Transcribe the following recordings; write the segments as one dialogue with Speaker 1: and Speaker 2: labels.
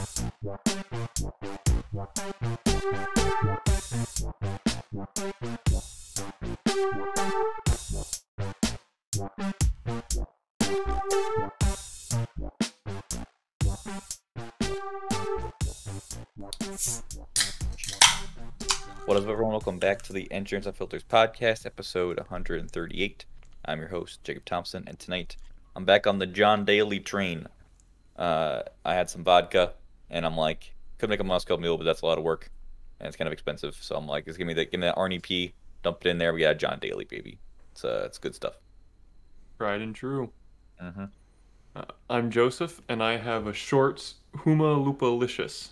Speaker 1: What up, everyone? Welcome back to the Insurance Unfiltered podcast, episode 138. I'm your host, Jacob Thompson, and tonight I'm back on the John Daly train. I had some vodka, and I'm like, could make a Moscow Mule, but that's a lot of work, and it's kind of expensive. So I'm like, just give me that Arnie P, dump it in there. We got John Daly, baby. It's good stuff.
Speaker 2: Tried and true.
Speaker 1: Mm-hmm.
Speaker 2: I'm Joseph, and I have a Shorts Huma Lupalicious,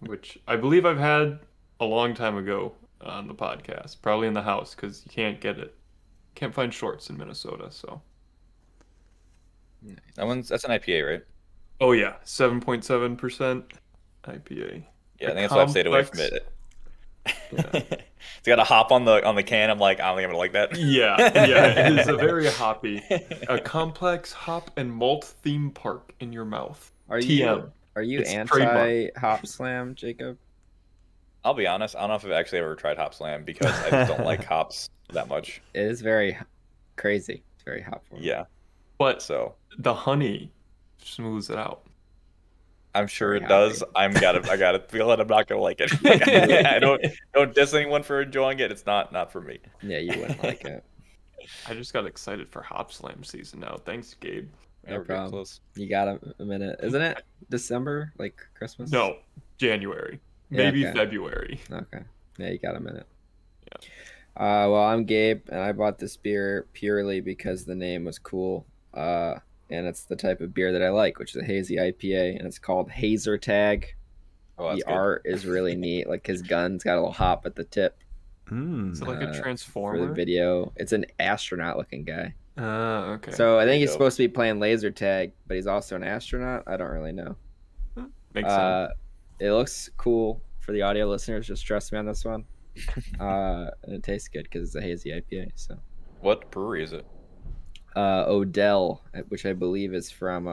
Speaker 2: which I believe I've had a long time ago on the podcast, probably in the house, because you can't get it. Can't find Shorts in Minnesota, so.
Speaker 1: That's an IPA, right?
Speaker 2: Oh yeah, 7.7% IPA.
Speaker 1: Yeah, I think that's why I've stayed away from it.
Speaker 2: Yeah.
Speaker 1: It's got a hop on the can. I'm like, I don't think I'm gonna like that.
Speaker 2: Yeah, it is a very hoppy, a complex hop and malt theme park in your mouth.
Speaker 3: Are
Speaker 2: TM.
Speaker 3: you
Speaker 2: It's
Speaker 3: anti-hop slam, Jacob?
Speaker 1: I'll be honest, I don't know if I've actually ever tried Hop Slam because I just don't like hops that much.
Speaker 3: It is very crazy. It's very hopful.
Speaker 1: Yeah.
Speaker 2: But
Speaker 1: So
Speaker 2: the honey smooths it out.
Speaker 1: I'm sure
Speaker 3: Very
Speaker 1: it does.
Speaker 3: happy.
Speaker 1: I gotta feel it. I'm not gonna like it. I don't diss anyone for enjoying it. It's not for me.
Speaker 3: Yeah, you wouldn't like it.
Speaker 2: I just got excited for Hop Slam season now. Thanks, Gabe.
Speaker 3: No
Speaker 1: We're getting
Speaker 3: problem.
Speaker 1: close.
Speaker 3: You got a minute. Isn't it December, like Christmas?
Speaker 2: No, January.
Speaker 3: Yeah,
Speaker 2: Maybe
Speaker 3: okay.
Speaker 2: February.
Speaker 3: Okay. Yeah, you got a minute.
Speaker 2: Yeah.
Speaker 3: Well, I'm Gabe, and I bought this beer purely because the name was cool. And it's the type of beer that I like, which is a hazy IPA, and it's called Hazer Tag.
Speaker 1: Oh, that's
Speaker 3: The
Speaker 1: good.
Speaker 3: art is really neat. Like his gun's got a little hop at the tip
Speaker 2: Is it like a
Speaker 3: for the
Speaker 2: transformer?
Speaker 3: video. It's an astronaut-looking guy.
Speaker 2: Okay.
Speaker 3: So I think he's
Speaker 1: Dope.
Speaker 3: supposed to be playing laser tag, but he's also an astronaut. I don't really know.
Speaker 2: Makes sense.
Speaker 3: It looks cool for the audio listeners. Just trust me on this one. And it tastes good because it's a hazy IPA. So
Speaker 1: What brewery is it?
Speaker 3: Odell, which I believe is from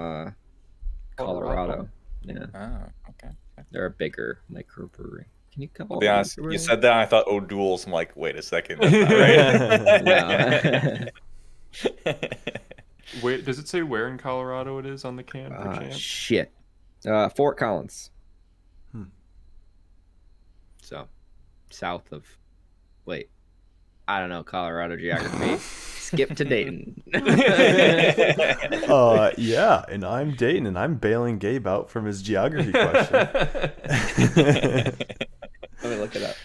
Speaker 3: Colorado. Yeah,
Speaker 1: Oh, okay.
Speaker 3: they're a bigger microbrewery. Can you come?
Speaker 1: I'll be honest. You said that, and I thought O'Doul's. I'm like, wait a second. That's not right.
Speaker 2: Wait, does it say where in Colorado it is on the can? per chance?
Speaker 3: Shit. Fort Collins. So, south of. Wait, I don't know Colorado geography. Skip to Dayton.
Speaker 4: Yeah, and I'm Dayton, and I'm bailing Gabe out from his geography question.
Speaker 3: Let me look it up.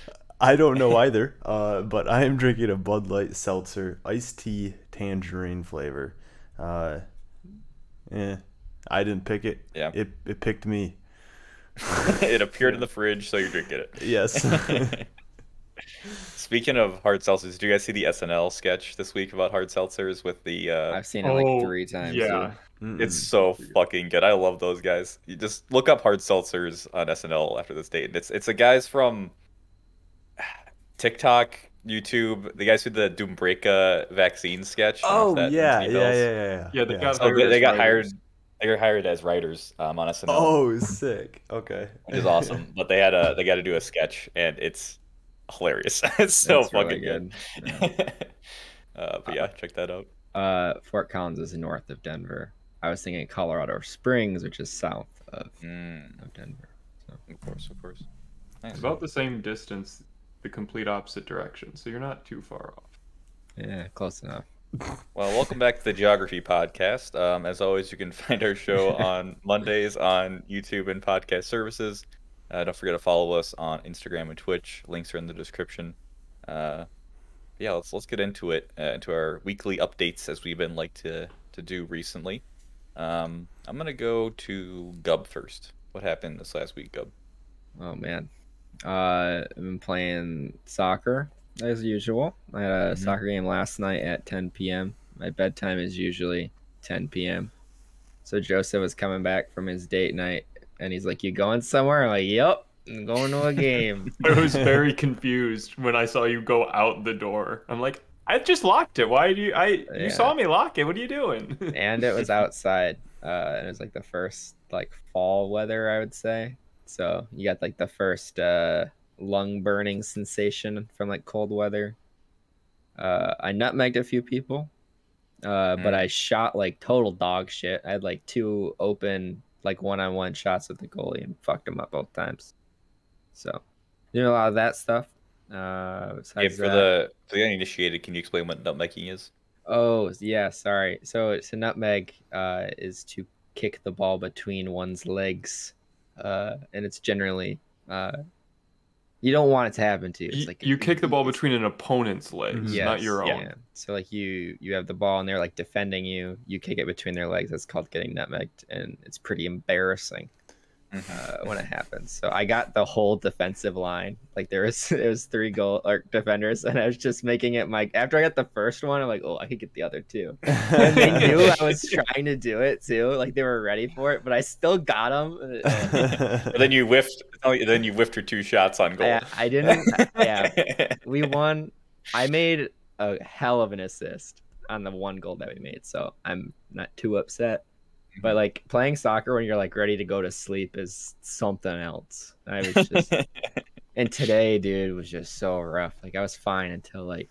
Speaker 4: I don't know either, but I am drinking a Bud Light Seltzer iced tea tangerine flavor. I didn't pick it.
Speaker 1: Yeah.
Speaker 4: It picked me.
Speaker 1: It appeared in the fridge, so you're drinking it.
Speaker 4: Yes.
Speaker 1: Speaking of hard seltzers, did you guys see the SNL sketch this week about hard seltzers with the
Speaker 3: I've seen it like 3 times.
Speaker 2: Yeah.
Speaker 1: It's so fucking good. I love those guys. You just look up hard seltzers on SNL after this date. It's the guys from TikTok, YouTube, the guys who did the Doombreka vaccine sketch. I don't know if that
Speaker 4: yeah,
Speaker 1: rings any bells.
Speaker 2: Yeah, they got
Speaker 1: So they got hired.
Speaker 2: writers.
Speaker 1: They got hired as writers on SNL,
Speaker 4: Oh, sick. Okay.
Speaker 1: which is awesome. But they got to do a sketch, and it's hilarious. It's so
Speaker 3: It's really
Speaker 1: fucking good. But yeah, check that out.
Speaker 3: Fort Collins is north of Denver. I was thinking Colorado Springs, which is south of Denver. So.
Speaker 1: Of course. Nice.
Speaker 2: It's about the same distance, the complete opposite direction, so you're not too far off.
Speaker 3: Yeah, close enough.
Speaker 1: Well, welcome back to the Geography Podcast. As always, you can find our show on Mondays on YouTube and podcast services. Don't forget to follow us on Instagram and Twitch. Links are in the description. Yeah, let's get into it, into our weekly updates as we've been like to do recently. I'm gonna go to Gub first. What happened this last week, Gub?
Speaker 3: Oh man, I've been playing soccer as usual. I had a soccer game last night at 10 p.m. My bedtime is usually 10 p.m. So Joseph was coming back from his date night, and he's like, "You going somewhere?" I'm like, "Yep, I'm going to a game."
Speaker 2: I was very confused when I saw you go out the door. I'm like, I just locked it. Why do you? You
Speaker 3: Yeah.
Speaker 2: saw me lock it. What are you doing?
Speaker 3: And it was outside. and it was like the first like fall weather, I would say. So you got like the first lung burning sensation from like cold weather. I nutmegged a few people, but I shot like total dog shit. I had like 2 open like one-on-one shots with the goalie and fucked him up both times. So a lot of that stuff. Besides
Speaker 1: for the uninitiated, can you explain what nutmegging is?
Speaker 3: Oh yeah, sorry. So it's a nutmeg is to kick the ball between one's legs, and it's generally you don't want it to happen to you. It's like
Speaker 2: you kick the ball between an opponent's legs,
Speaker 3: yes,
Speaker 2: not your own.
Speaker 3: Yeah. So like you have the ball and they're like defending you. You kick it between their legs. That's called getting nutmegged, and it's pretty embarrassing when it happens. So I got the whole defensive line. Like it was 3 goal or defenders, and I was just making it my. After I got the first one, I'm like, oh, I could get the other 2. And they knew I was trying to do it too. Like they were ready for it, but I still got them.
Speaker 1: But then you whiffed. Then you whiffed your 2 shots on goal.
Speaker 3: I didn't. Yeah, we won. I made a hell of an assist on the 1 goal that we made, so I'm not too upset. But like playing soccer when you're like ready to go to sleep is something else. I was just, and today, dude, was just so rough. Like I was fine until like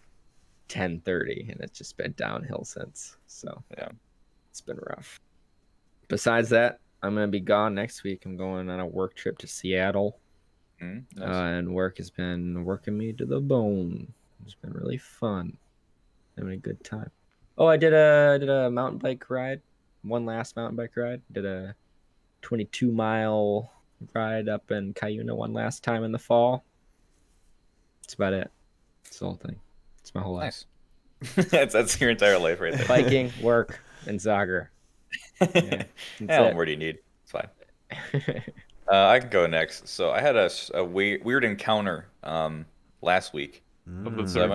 Speaker 3: 10:30, and it's just been downhill since. So
Speaker 1: yeah,
Speaker 3: it's been rough. Besides that, I'm gonna be gone next week. I'm going on a work trip to Seattle,
Speaker 1: nice.
Speaker 3: And work has been working me to the bone. It's been really fun, having a good time. Oh, I did a mountain bike ride. One last mountain bike ride. Did a 22-mile ride up in Cuyuna one last time in the fall. That's about it. That's the whole thing. It's my whole life.
Speaker 1: Nice. that's your entire life right there.
Speaker 3: Biking, work, and soccer.
Speaker 1: Yeah, what more do you need? It's fine. I can go next. So I had a weird encounter last week.
Speaker 2: So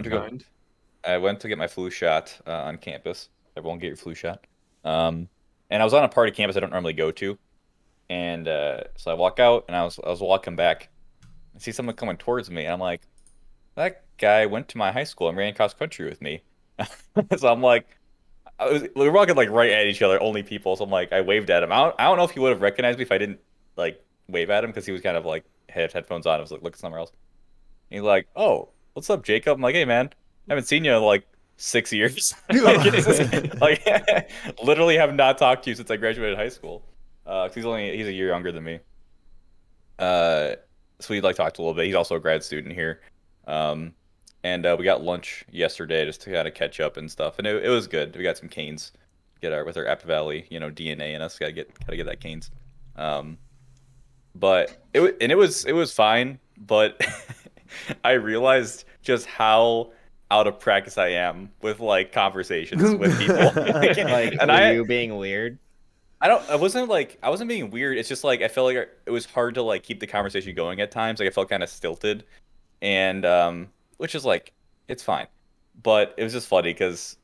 Speaker 1: I went to get my flu shot on campus. Everyone get your flu shot. And I was on a party campus I don't normally go to, and so I walk out, and I was walking back, I see someone coming towards me, and I'm like, that guy went to my high school and ran cross country with me. So I'm like, we were walking like right at each other, only people. So I'm like, I waved at him. I don't know if he would have recognized me if I didn't like wave at him, because he was kind of like had headphones on. I was like looking somewhere else. And he's like, oh, what's up, Jacob? I'm like, hey man, I haven't seen you in like 6 years. Like, literally have not talked to you since I graduated high school. 'Cause he's a year younger than me. So we like talked a little bit. He's also a grad student here. And we got lunch yesterday just to kind of catch up and stuff. And it was good. We got some canes. With our App Valley, DNA in us. Gotta get that canes. But it was fine. But I realized just how out of practice I am with like conversations with people.
Speaker 3: Like, and were you being weird?
Speaker 1: I wasn't being weird. It's just like I felt like it was hard to like keep the conversation going at times. Like I felt kind of stilted, and which is like it's fine, but it was just funny because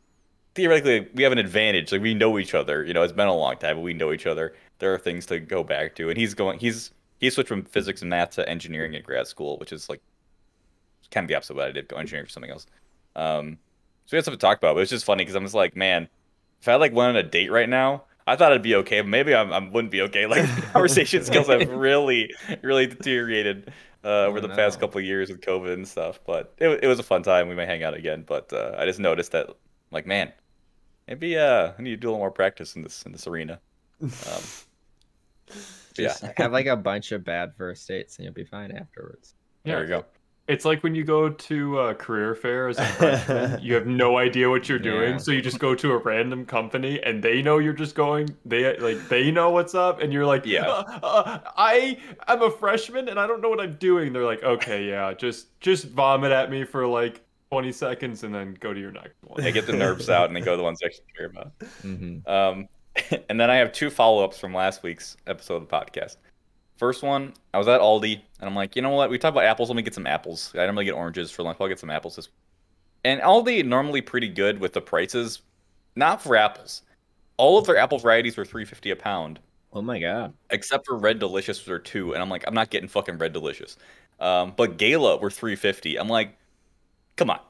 Speaker 1: theoretically we have an advantage. Like we know each other. It's been a long time, but we know each other. There are things to go back to, and he switched from physics and math to engineering at grad school, which is like kind of the opposite of what I did. Go engineering for something else. So we had something to talk about, but it's just funny because I'm just like, man, if I like went on a date right now, I thought I'd be okay, but maybe I wouldn't be okay. Like conversation skills have really, really deteriorated over the past couple of years with COVID and stuff. But it was a fun time. We may hang out again, but I just noticed that, like, man, maybe I need to do a little more practice in this arena.
Speaker 3: Just have like a bunch of bad first dates, and you'll be fine afterwards.
Speaker 1: There you go.
Speaker 2: It's like when you go to career fair as a freshman, you have no idea what you're doing, so you just go to a random company, and they know you're just going. They know what's up, and you're like, I am a freshman, and I don't know what I'm doing. They're like, okay, yeah, just vomit at me for like 20 seconds, and then go to your next one.
Speaker 1: They get the nerves out, and then go to the ones they actually care about.
Speaker 3: Mm-hmm.
Speaker 1: And then I have 2 follow-ups from last week's episode of the podcast. First one, I was at Aldi, and I'm like, you know what? We talked about apples. Let me get some apples. I normally get oranges for lunch. I'll get some apples this week. And Aldi normally pretty good with the prices. Not for apples. All of their apple varieties were $3.50 a pound.
Speaker 3: Oh my god!
Speaker 1: Except for Red Delicious were $2, and I'm like, I'm not getting fucking Red Delicious. But Gala were $3.50. I'm like, come on.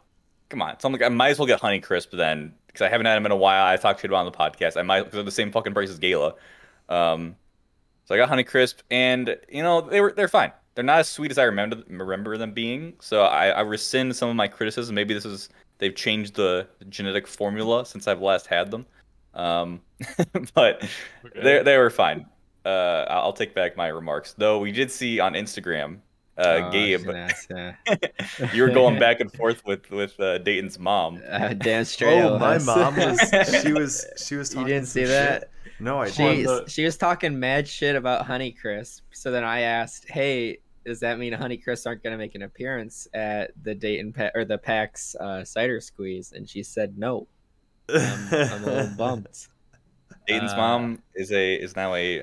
Speaker 1: So I'm like, I might as well get Honeycrisp then, because I haven't had them in a while. I talked shit about on the podcast. I might, because they're the same fucking price as Gala. So I got Honeycrisp, and they're fine. They're not as sweet as I remember them being. So I rescind some of my criticism. Maybe they've changed the genetic formula since I've last had them. But
Speaker 2: Okay.
Speaker 1: they were fine. I'll take back my remarks. Though we did see on Instagram, Gabe, you were going back and forth with Dayton's mom.
Speaker 3: Damn straight.
Speaker 4: Oh, my mom was. She was talking.
Speaker 3: You didn't see
Speaker 4: some
Speaker 3: that?
Speaker 4: shit. No, I didn't.
Speaker 3: She was talking mad shit about Honeycrisp. So then I asked, "Hey, does that mean Honeycrisp aren't going to make an appearance at the Dayton or the PAX cider squeeze?" And she said no. I'm a little bummed.
Speaker 1: Dayton's mom is now a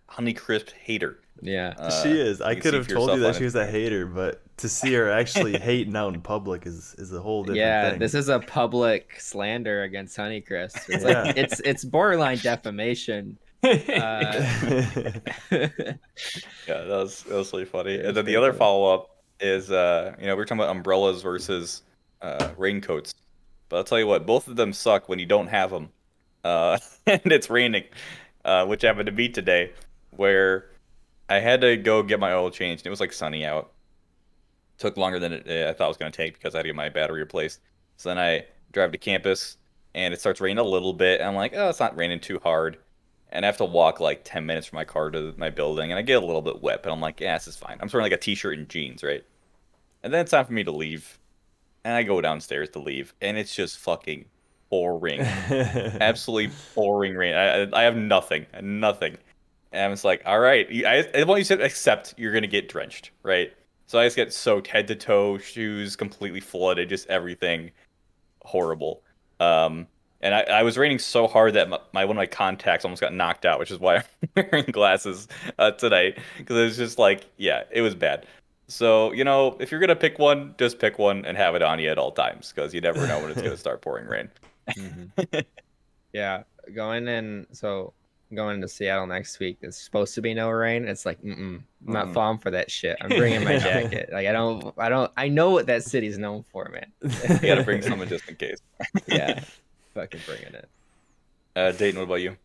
Speaker 1: Honeycrisp hater.
Speaker 3: Yeah,
Speaker 4: she is. I could have told you that she was a hater, but to see her actually hating out in public is a whole different thing.
Speaker 3: Yeah, this is a public slander against Honeycrisp. It's like it's borderline defamation.
Speaker 1: Yeah, that was really funny. And then the other follow up is we're talking about umbrellas versus raincoats. But I'll tell you what, both of them suck when you don't have them, and it's raining, which happened to be today, where I had to go get my oil changed. It was like sunny out. Took longer than I thought it was going to take because I had to get my battery replaced. So then I drive to campus, and it starts raining a little bit. And I'm like, oh, it's not raining too hard. And I have to walk like 10 minutes from my car to my building, and I get a little bit wet. But I'm like, yeah, this is fine. I'm just wearing like a t-shirt and jeans, right? And then it's time for me to leave. And I go downstairs to leave, and it's just fucking pouring. Absolutely pouring rain. I have nothing. And I'm just like, all right. I want you to accept you're going to get drenched, right? So I just get soaked head to toe, shoes completely flooded, just everything horrible. And I was raining so hard that one of my contacts almost got knocked out, which is why I'm wearing glasses tonight. Because it was just like, yeah, it was bad. So, if you're going to pick one, just pick one and have it on you at all times. Because you never know when it's going to start pouring rain.
Speaker 3: Mm-hmm. Yeah, going into Seattle next week. It's supposed to be no rain. It's like, I'm not falling for that shit. I'm bringing my jacket. Like, I know what that city's known for, man.
Speaker 1: You gotta bring someone just in case.
Speaker 3: Yeah, fucking bringing it.
Speaker 1: Dayton, what about you?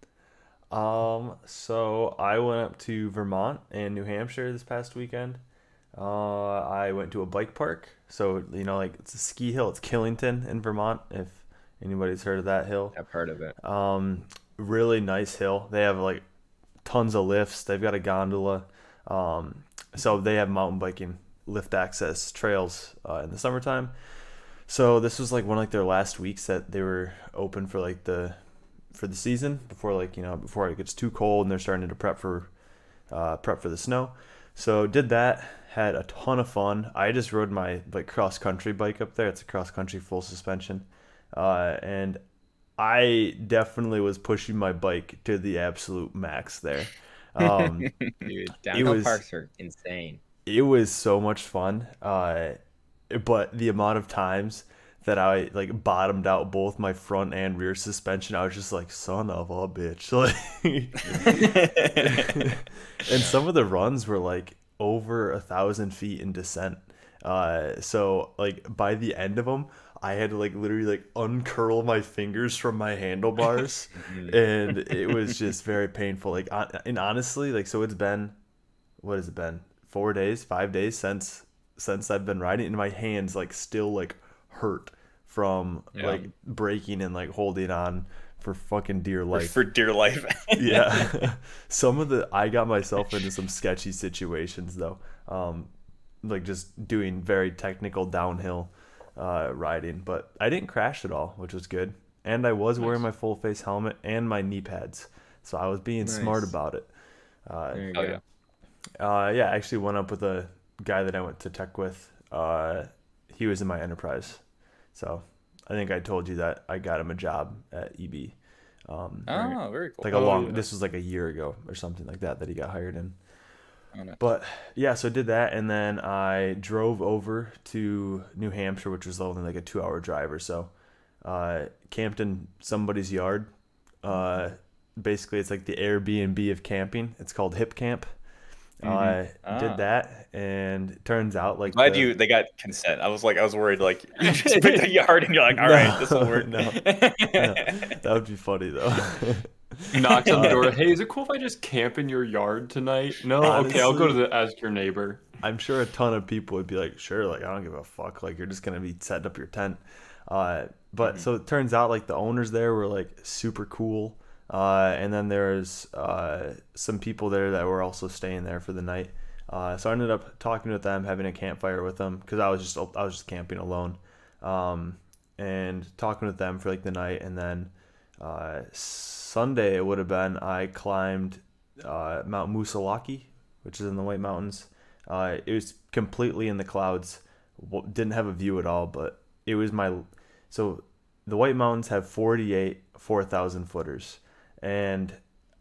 Speaker 4: So I went up to Vermont and New Hampshire this past weekend. I went to a bike park. So, like it's a ski hill. It's Killington in Vermont, if anybody's heard of that hill.
Speaker 3: I've heard of it.
Speaker 4: Really nice hill. They have like tons of lifts. They've got a gondola. So they have mountain biking lift access trails in the summertime. So this was like one of like their last weeks that they were open for like the season before before it gets too cold and they're starting to prep for the snow. So did that, had a ton of fun. I just rode my like cross country bike up there. It's a cross country full suspension. And I definitely was pushing my bike to the absolute max there.
Speaker 3: Dude, downhill parks are insane.
Speaker 4: It was so much fun. But the amount of times that I like bottomed out both my front and rear suspension, I was just like, son of a bitch. And some of the runs were like over 1,000 feet in descent. So like by the end of them, I had to like literally like uncurl my fingers from my handlebars, and it was just very painful. Like, and honestly, like, so it's been, what has it been? 4 days, 5 days since I've been riding, and my hands like still like hurt from like braking and like holding on for fucking dear life.
Speaker 1: For dear life.
Speaker 4: Yeah. I got myself into some sketchy situations though. Like just doing very technical downhill riding, but I didn't crash at all, which was good. And I was wearing my full face helmet and my knee pads, so I was being smart about it.
Speaker 3: Yeah.
Speaker 4: I actually went up with a guy that I went to tech with. He was in my enterprise, so I think I told you that I got him a job at EB.
Speaker 1: Very cool.
Speaker 4: Like this was like a year ago or something like that he got hired in. But yeah, so I did that, and then I drove over to New Hampshire, which was only like a 2-hour drive or so. Camped in somebody's yard. Basically, it's like the Airbnb of camping. It's called Hip Camp, I did
Speaker 1: Ah.
Speaker 4: that, and it turns out like
Speaker 1: Glad they got consent. I was worried like you just picked a yard and you're like, all right, this will work.
Speaker 4: no, that would be funny though.
Speaker 2: Knocks on the door. Hey, is it cool if I just camp in your yard tonight? No, okay, I'll go to ask your neighbor.
Speaker 4: I'm sure a ton of people would be like, sure, like I don't give a fuck, like you're just gonna be setting up your tent. But so it turns out like the owners there were like super cool, and then there's some people there that were also staying there for the night. So I ended up talking with them, having a campfire with them because I was just camping alone, and talking with them for like the night, and then Sunday it would have been I climbed Mount Musalaki, which is in the White Mountains. It was completely in the clouds, didn't have a view at all, but it was so the White Mountains have 48 4,000 footers, and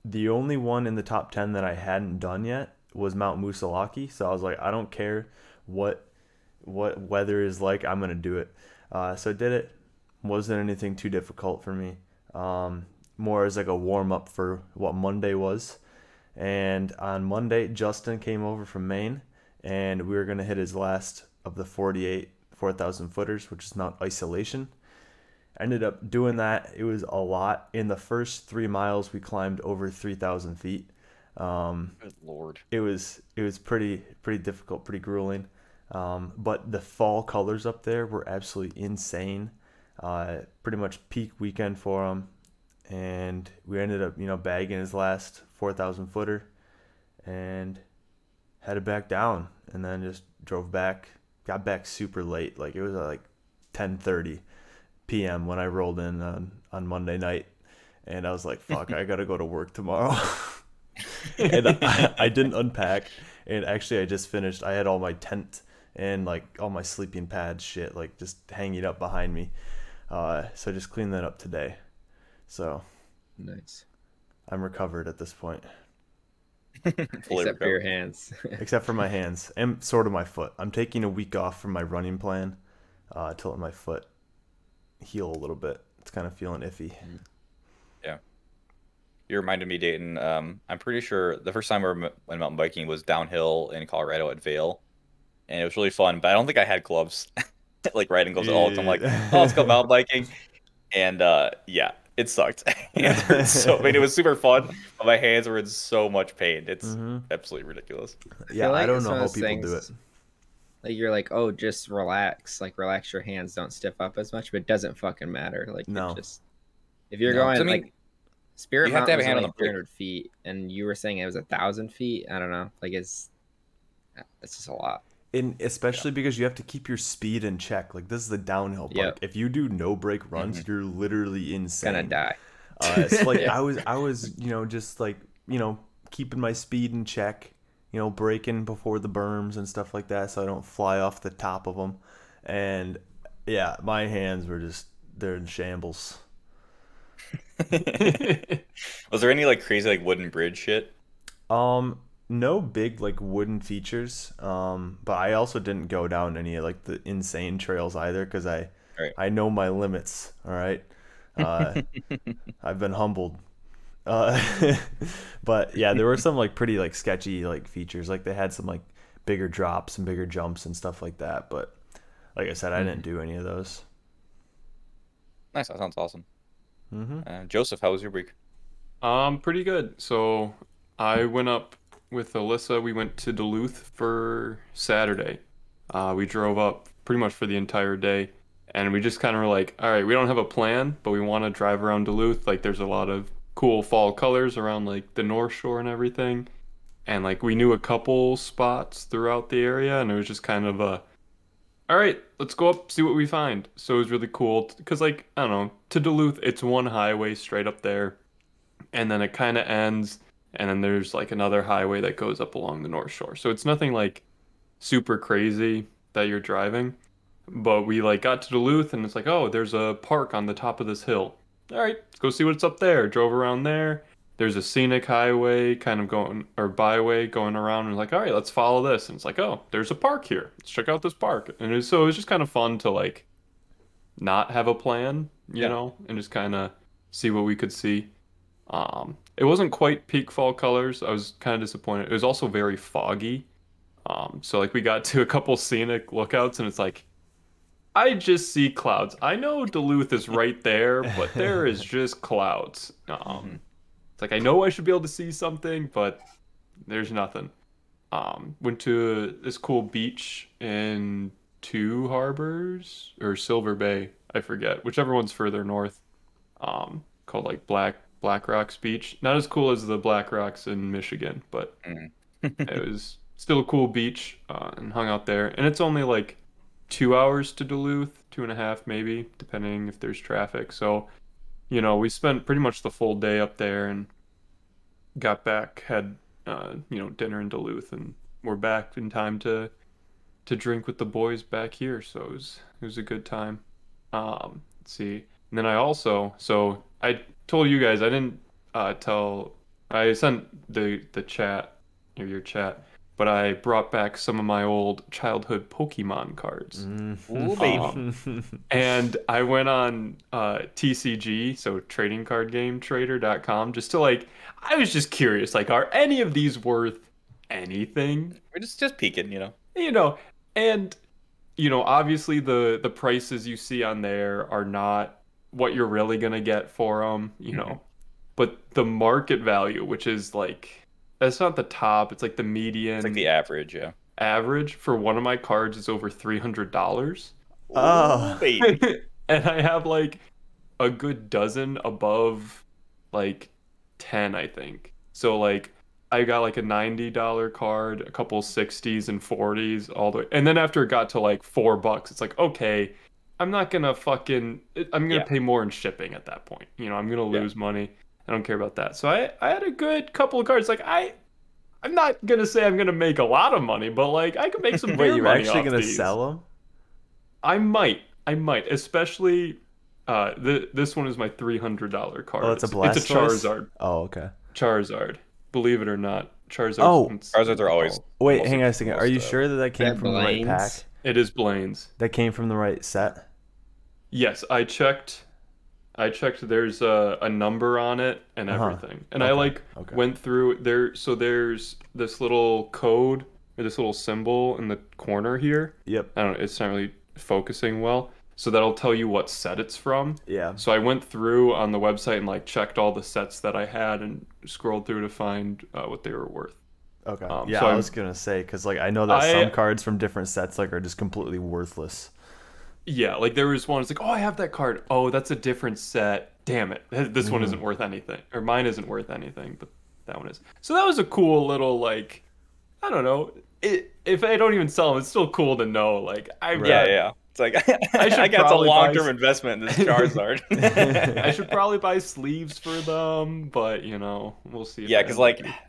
Speaker 4: the only one in the top 10 that I hadn't done yet was Mount Musalaki. So I was like, I don't care what weather is like, I'm gonna do it. So I did it. Wasn't anything too difficult for me. More as like a warm up for what Monday was. And on Monday, Justin came over from Maine, and we were gonna hit his last of the 48 4,000 footers, which is Mount Isolation. I ended up doing that. It was a lot. In the first 3 miles, we climbed over 3,000 feet.
Speaker 1: Good Lord.
Speaker 4: It was pretty difficult, pretty grueling. But the fall colors up there were absolutely insane. Pretty much peak weekend for him, and we ended up bagging his last 4,000 footer and headed back down, and then just drove back. Got back super late. Like it was like 10:30 p.m. when I rolled in on Monday night, and I was like, fuck, I gotta go to work tomorrow. And I didn't unpack, and actually I just finished. I had all my tent and like all my sleeping pads shit like just hanging up behind me, so I just cleaned that up today. So
Speaker 3: Nice.
Speaker 4: I'm recovered at this point.
Speaker 3: Except for your hands.
Speaker 4: Except for my hands and sort of my foot. I'm taking a week off from my running plan to let my foot heal a little bit. It's kind of feeling iffy.
Speaker 1: Yeah. You reminded me, Dayton. I'm pretty sure the first time I went mountain biking was downhill in Colorado at Vail, and it was really fun. But I don't think I had gloves, like riding gloves at all. So I'm like, oh, let's go mountain biking, and yeah, it sucked. Hands hurt so. I mean, it was super fun, but my hands were in so much pain. It's absolutely ridiculous.
Speaker 4: Yeah,
Speaker 3: like
Speaker 4: I don't
Speaker 3: it's
Speaker 4: know
Speaker 3: one
Speaker 4: how
Speaker 3: of those
Speaker 4: people do it.
Speaker 3: things, like you're like, oh, just relax. Like relax your hands, don't stiff up as much, but it doesn't fucking matter. Like
Speaker 4: No.
Speaker 3: it just if you're
Speaker 1: No, 'cause
Speaker 3: going
Speaker 1: I mean,
Speaker 3: like Spirit
Speaker 1: you have to
Speaker 3: Mountain
Speaker 1: have a
Speaker 3: was
Speaker 1: hand on
Speaker 3: only
Speaker 1: the brake.
Speaker 3: 300 feet, and you were saying it was 1,000 feet. I don't know. Like that's just a lot.
Speaker 4: And especially because you have to keep your speed in check. Like this is the downhill part.
Speaker 3: Yep.
Speaker 4: If you do no brake runs, you're literally insane.
Speaker 3: Gonna die.
Speaker 4: So like I was just like keeping my speed in check, braking before the berms and stuff like that, so I don't fly off the top of them. And yeah, my hands were they're in shambles.
Speaker 1: Was there any like crazy like wooden bridge shit?
Speaker 4: No big like wooden features. But I also didn't go down any like the insane trails either because I know my limits. All right. I've been humbled. But yeah, there were some like pretty like sketchy like features. Like they had some like bigger drops and bigger jumps and stuff like that. But like I said, I didn't do any of those.
Speaker 1: Nice. That sounds awesome. Joseph, how was your week?
Speaker 2: Pretty good. So I went up with Alyssa. We went to Duluth for Saturday. We drove up pretty much for the entire day. And we just kind of were like, all right, we don't have a plan, but we want to drive around Duluth. Like, there's a lot of cool fall colors around, like, the North Shore and everything. And, like, we knew a couple spots throughout the area, and it was just kind of all right, let's go up, see what we find. So it was really cool, because, like, I don't know, to Duluth, it's one highway straight up there, and then it kind of ends, and then there's, like, another highway that goes up along the North Shore. So it's nothing, like, super crazy that you're driving. But we like got to Duluth and it's like, oh, there's a park on the top of this hill. All right, let's go see what's up there. Drove around there. There's a scenic highway kind of going, or byway going around, and like, all right, let's follow this. And it's like, oh, there's a park here. Let's check out this park. And so it was just kind of fun to like not have a plan, you know, and just kind of see what we could see. It wasn't quite peak fall colors. I was kind of disappointed. It was also very foggy. So like we got to a couple scenic lookouts and it's like I just see clouds. I know Duluth is right there, but there is just clouds. It's like I know I should be able to see something, but there's nothing. Went to this cool beach in Two Harbors or Silver Bay, I forget, whichever one's further north. Called like Black Rocks Beach. Not as cool as the Black Rocks in Michigan, but it was still a cool beach, and hung out there. And it's only like 2 hours to Duluth, 2.5 maybe, depending if there's traffic. So, we spent pretty much the full day up there and got back, had dinner in Duluth, and we're back in time to drink with the boys back here. So it was a good time. Let's see. And then so I told you guys I didn't I sent the chat or your chat, but I brought back some of my old childhood Pokemon cards.
Speaker 1: Ooh, baby.
Speaker 2: And I went on TCG, so trading card game trader.com, just to I was just curious, are any of these worth anything?
Speaker 1: We're just peeking,
Speaker 2: And obviously the prices you see on there are not what you're really gonna get for them, but the market value, which is that's not the top, it's like the median.
Speaker 1: It's like the average, yeah.
Speaker 2: Average for one of my cards is over $300.
Speaker 4: Oh,
Speaker 1: baby.
Speaker 2: And I have a good dozen above 10, I think. So I got a $90 card, a couple 60s and 40s, all the way. And then after it got to $4, it's okay, I'm not gonna I'm gonna pay more in shipping at that point. I'm gonna lose money. I don't care about that. So I had a good couple of cards. I'm not gonna say I'm gonna make a lot of money, but I could make some
Speaker 4: wait, you're
Speaker 2: money
Speaker 4: actually
Speaker 2: off
Speaker 4: gonna
Speaker 2: these.
Speaker 4: sell them?
Speaker 2: I might, especially this one is my $300 card.
Speaker 4: Oh, it's a
Speaker 2: Blastoise? It's a Charizard.
Speaker 4: Oh, okay.
Speaker 2: Charizard. Believe it or not, Charizard.
Speaker 4: Oh,
Speaker 1: Charizards are always.
Speaker 4: Wait, hang on a second. Are you sure that came
Speaker 3: that
Speaker 4: from the right pack?
Speaker 3: Blaine's?
Speaker 2: It is Blaine's.
Speaker 4: That came from the right set?
Speaker 2: Yes, I checked. There's a number on it and everything, and
Speaker 4: Okay.
Speaker 2: I went through there. So there's this little code or this little symbol in the corner here.
Speaker 4: Yep.
Speaker 2: I don't know. It's not really focusing well. So that'll tell you what set it's from.
Speaker 4: Yeah.
Speaker 2: So I went through on the website and checked all the sets that I had and scrolled through to find what they were worth.
Speaker 4: Okay.
Speaker 2: So
Speaker 4: I was gonna say because I know that some cards from different sets are just completely worthless.
Speaker 2: Yeah, there was one. It's oh, I have that card. Oh, that's a different set. Damn it, this one isn't worth anything, or mine isn't worth anything, but that one is. So that was a cool little I don't know. If I don't even sell them, it's still cool to know.
Speaker 1: Yeah. It's I got a long-term investment in this Charizard.
Speaker 2: I should probably buy sleeves for them, but we'll see.
Speaker 1: Yeah, because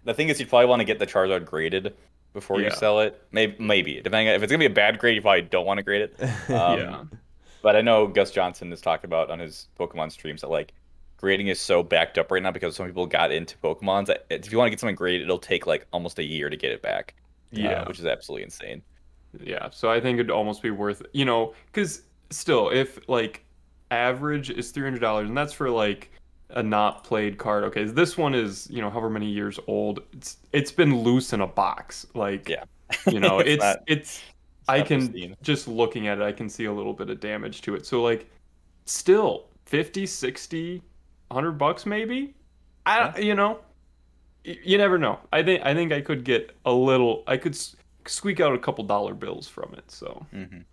Speaker 1: the thing is, you'd probably want to get the Charizard graded before you sell it. Maybe depending if it's gonna be a bad grade, you probably don't want to grade it.
Speaker 2: Yeah.
Speaker 1: But I know Gus Johnson has talked about on his Pokemon streams that grading is so backed up right now because some people got into Pokemon that if you want to get something graded, it'll take almost a year to get it back.
Speaker 2: Yeah,
Speaker 1: which is absolutely insane.
Speaker 2: Yeah, so I think it'd almost be worth because still, if average is $300 and that's for a not played card. Okay, this one is however many years old. It's been loose in a box. It's I can pristine. Just looking at it, I can see a little bit of damage to it. So still 50, 60, $100 maybe. You never know. I think I could get a little. I could squeak out a couple dollar bills from it. So
Speaker 4: you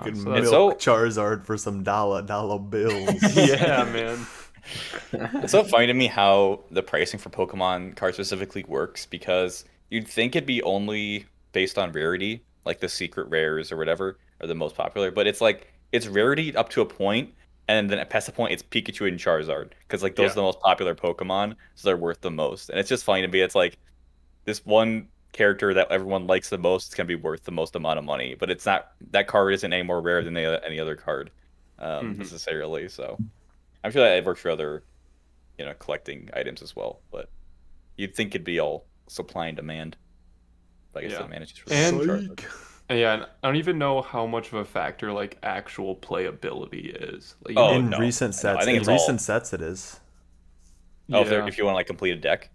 Speaker 4: could milk Charizard for some dollar bills.
Speaker 2: Yeah, man.
Speaker 1: It's so funny to me how the pricing for Pokemon cards specifically works because you'd think it'd be only based on rarity, like the secret rares or whatever are the most popular, but it's it's rarity up to a point, and then past the point it's Pikachu and Charizard because those are the most popular Pokemon, so they're worth the most. And it's just funny to me. It's this one character that everyone likes the most is gonna be worth the most amount of money, but it's not. That card isn't any more rare than any other card necessarily. So I'm sure that it works for other, collecting items as well. But you'd think it'd be all supply and demand. But I guess it manages for
Speaker 2: Charizard. Yeah, I don't even know how much of a factor actual playability is.
Speaker 4: In recent sets, it is.
Speaker 1: Oh,
Speaker 2: Yeah.
Speaker 1: if you want to like complete a deck.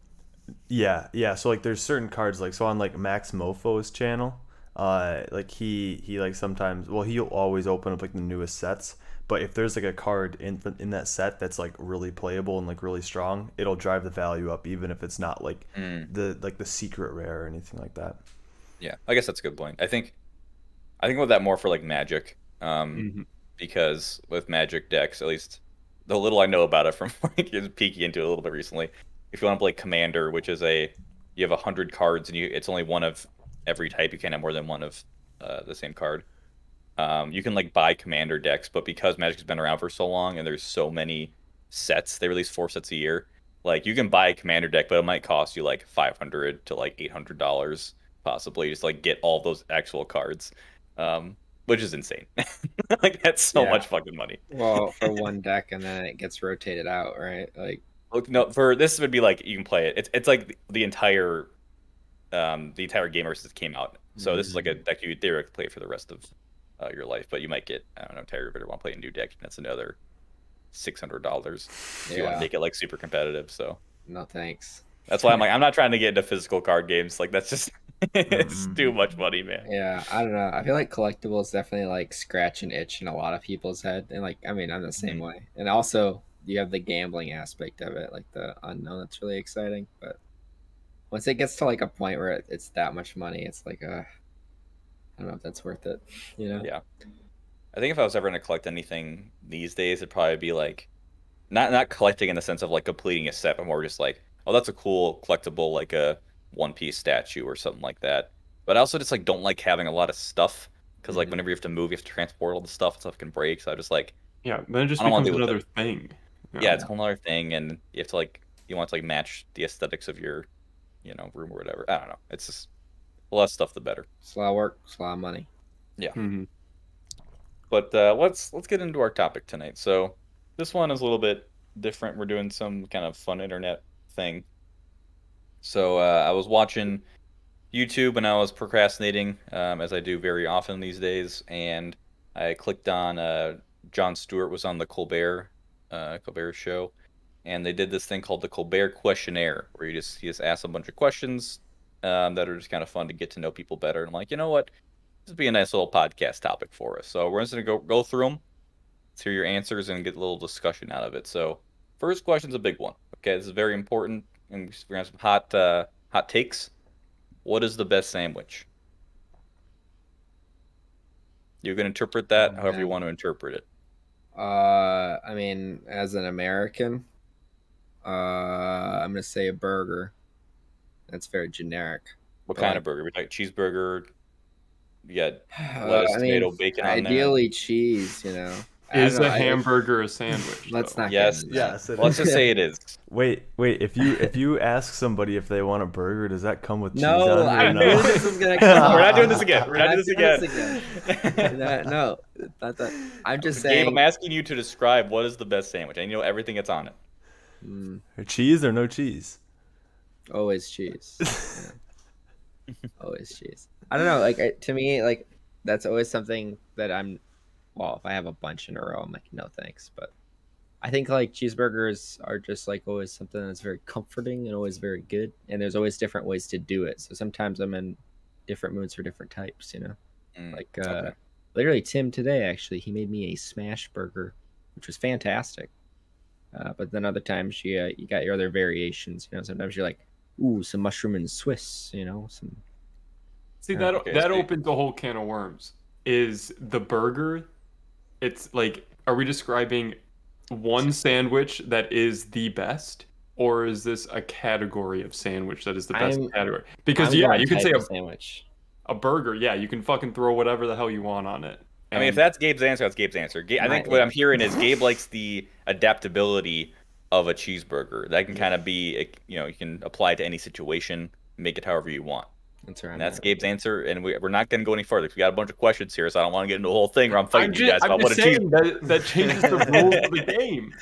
Speaker 4: Yeah. So like, there's certain cards like so on like Max Mofo's channel. Like he like sometimes he'll always open up like the newest sets. But if there's like a card in that set that's like really playable and like really strong, it'll drive the value up even if it's not like the secret rare or anything like that.
Speaker 1: Yeah, I guess that's a good point. I think about that more for like Magic, because with Magic decks, at least the little I know about it from like peeking into it a little bit recently, if you want to play Commander, which is you have 100 cards and it's only one of every type. You can't have more than one of the same card. You can like buy Commander decks, but because Magic's been around for so long and there's so many sets, they release 4 sets a year. Like you can buy a Commander deck, but it might cost you like $500 to like $800 possibly just like get all those actual cards, which is insane. Like that's so much fucking money.
Speaker 3: Well, for one deck, and then it gets rotated out, right? Like,
Speaker 1: look, no, for this would be like you can play it. It's like the entire game versus came out. So this is like a deck you theoretically play for the rest of your life, but you might get, I don't know, tired of it or want to play a new deck, and that's another $600 if you want to make it like super competitive. So
Speaker 3: no thanks.
Speaker 1: That's why I'm like, I'm not trying to get into physical card games. Like that's just it's too much money, man.
Speaker 3: Yeah, I don't know. I feel like collectibles definitely like scratch an itch in a lot of people's head, and like, I mean, I'm the same way. And also, you have the gambling aspect of it, like the unknown. That's really exciting. But once it gets to like a point where it's that much money, it's like I don't know if that's worth it, you know?
Speaker 1: Yeah. I think if I was ever going to collect anything these days, it'd probably be like, not collecting in the sense of like completing a set, but more just like, oh, that's a cool collectible, like a One Piece statue or something like that. But I also just like don't like having a lot of stuff, because like whenever you have to move, you have to transport all the stuff can break. So I just like,
Speaker 2: then it just becomes another thing.
Speaker 1: Yeah, it's a whole other thing, and you have to like, you want to like match the aesthetics of your, room or whatever. I don't know. It's just the less stuff, the better.
Speaker 3: It's a lot of work. It's a lot of money.
Speaker 1: Yeah. But let's get into our topic tonight. So this one is a little bit different. We're doing some kind of fun internet thing. So I was watching YouTube and I was procrastinating, as I do very often these days, and I clicked on Jon Stewart was on the Colbert show, and they did this thing called the Colbert Questionnaire, where he just asks a bunch of questions that are just kind of fun to get to know people better. And I'm like, you know what? This would be a nice little podcast topic for us. So we're just going to go through them, let's hear your answers, and get a little discussion out of it. So first question's a big one. Okay, this is very important, and we're going to have some hot takes. What is the best sandwich? You can interpret that however you want to interpret it.
Speaker 3: I mean, as an American, I'm going to say a burger. That's very generic.
Speaker 1: What kind of burger? We like cheeseburger. You got lettuce, tomato, bacon on there.
Speaker 3: Ideally cheese,
Speaker 2: Is a hamburger a sandwich?
Speaker 3: Let's not.
Speaker 1: Yes. Let's just say it is.
Speaker 4: Wait. If you ask somebody if they want a burger, does that come with cheese on
Speaker 3: No,
Speaker 4: it?
Speaker 3: I knew this was gonna come.
Speaker 1: We're not doing this again.
Speaker 3: No, not that. I'm just saying.
Speaker 1: Gabe, I'm asking you to describe what is the best sandwich, and everything that's on it.
Speaker 4: Cheese or no cheese?
Speaker 3: Always cheese. Always cheese. I don't know. Like to me, like that's always something that I'm. Well, if I have a bunch in a row, I'm like, no thanks. But I think like cheeseburgers are just like always something that's very comforting and always very good. And there's always different ways to do it. So sometimes I'm in different moods for different types. Literally Tim today actually he made me a smash burger, which was fantastic. But then other times you got your other variations. Sometimes you're like, ooh, some mushroom and Swiss. Some.
Speaker 2: See that opens a whole can of worms. Is the burger? It's like, are we describing one sandwich that is the best, or is this a category of sandwich that is the best category? Because you can say a
Speaker 3: sandwich,
Speaker 2: a burger. Yeah, you can fucking throw whatever the hell you want on it.
Speaker 1: I mean, if that's Gabe's answer, that's Gabe's answer. I think what I'm hearing is Gabe likes the adaptability of a cheeseburger. That can kind of be, you can apply to any situation, make it however you want.
Speaker 3: That's right.
Speaker 1: And that's Gabe's answer, and we're not going to go any further because we got a bunch of questions here, so I don't want to get into the whole thing where I'm fighting you guys about what a cheese.
Speaker 2: That changes the rules of the game.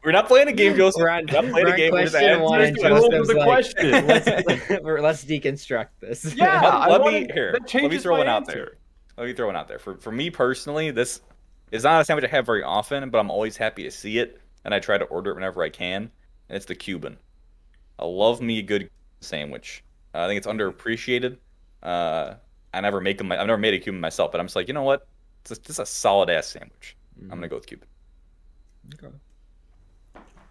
Speaker 1: We're not playing a game, Joseph.
Speaker 3: We're not playing a game. We're just answering
Speaker 2: the question.
Speaker 3: Let's deconstruct this.
Speaker 2: Yeah,
Speaker 1: let me throw one out there. Let me throw one out there. For me personally, this is not a sandwich I have very often, but I'm always happy to see it, and I try to order it whenever I can. and it's the Cuban. I love me a good sandwich. I think it's underappreciated. I never make them. I've never made a Cuban myself, but I'm just like, you know what? It's just a solid ass sandwich. I'm gonna go with Cuban.
Speaker 3: Okay.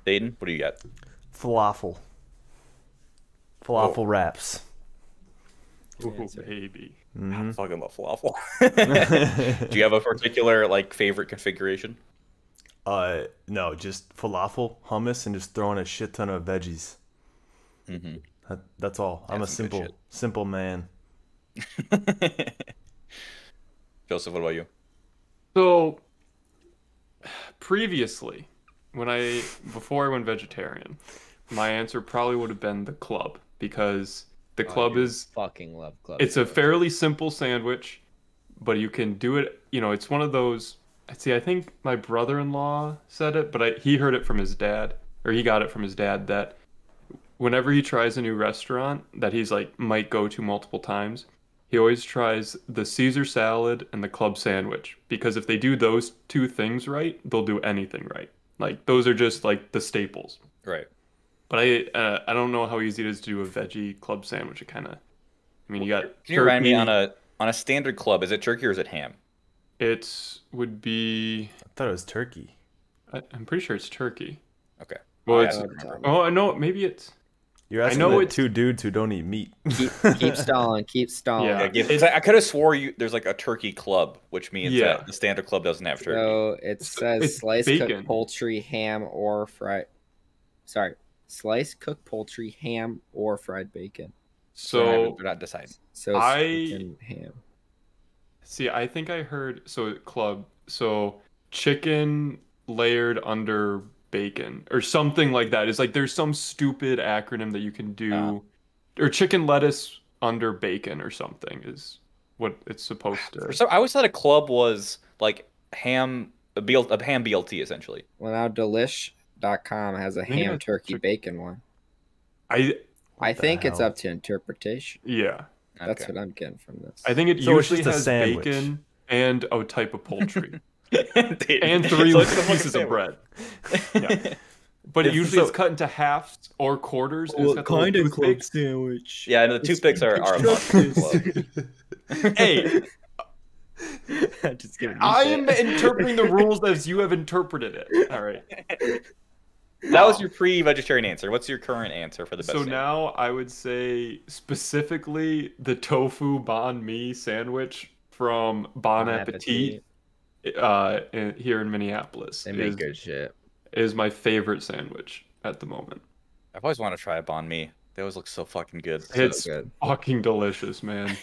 Speaker 1: Dayton, what do you got?
Speaker 4: Falafel wraps.
Speaker 2: Ooh, baby.
Speaker 1: I fucking love falafel. Do you have a particular like favorite configuration?
Speaker 4: No, just falafel, hummus, and just throwing a shit ton of veggies. That's all. I'm a simple man.
Speaker 1: Joseph, what about you?
Speaker 2: So, previously, before I went vegetarian, my answer probably would have been the club, because the club is
Speaker 3: fucking love club.
Speaker 2: It's a fairly simple sandwich, but you can do it. You know, it's one of those. See, I think my brother-in-law said it, but he heard it from his dad, or he got it from his dad, that whenever he tries a new restaurant that he's like might go to multiple times, he always tries the Caesar salad and the club sandwich, because if they do those two things right, they'll do anything right. Like those are just like the staples.
Speaker 1: Right.
Speaker 2: But I don't know how easy it is to do a veggie club sandwich. It kind of, I mean, you got.
Speaker 1: Can you remind me on a standard club? Is it turkey or is it ham?
Speaker 2: It would be.
Speaker 4: I thought it was turkey.
Speaker 2: I'm pretty sure it's turkey.
Speaker 1: Okay.
Speaker 2: Well, it's. Oh, I know. Maybe it's.
Speaker 4: You're asking the two dudes who don't eat meat.
Speaker 3: Keep stalling. Keep stalling.
Speaker 1: Yeah, I could have swore there's like a turkey club, which means that the standard club doesn't have turkey.
Speaker 3: So it says sliced cooked poultry, ham, or fried. Sorry, sliced cooked poultry, ham, or fried bacon.
Speaker 2: So
Speaker 1: they're not deciding.
Speaker 3: So ham.
Speaker 2: See, I think I heard club. So chicken layered under bacon or something like that. It's like there's some stupid acronym that you can do, or chicken lettuce under bacon or something is what it's supposed to.
Speaker 1: So I always thought a club was like a ham BLT essentially.
Speaker 3: Well, now Delish.com has a ham turkey bacon one. I think it's up to interpretation.
Speaker 2: Yeah,
Speaker 3: that's what I'm getting from this.
Speaker 2: I think it usually has bacon and a type of poultry. And 3 pieces of bread. Yeah. But it's cut into halves or quarters. And
Speaker 3: what kind of club sandwich?
Speaker 1: Yeah, and the toothpicks are a club.
Speaker 2: Hey, I am interpreting the rules as you have interpreted it. All right.
Speaker 1: That was your pre-vegetarian answer. What's your current answer for the best?
Speaker 2: So now I would say specifically the tofu banh mi sandwich from Bon Appetit. Here in Minneapolis.
Speaker 3: They make good shit.
Speaker 2: Is my favorite sandwich at the moment.
Speaker 1: I've always wanted to try a banh mi. They always look so fucking good.
Speaker 2: It's good. Fucking delicious, man.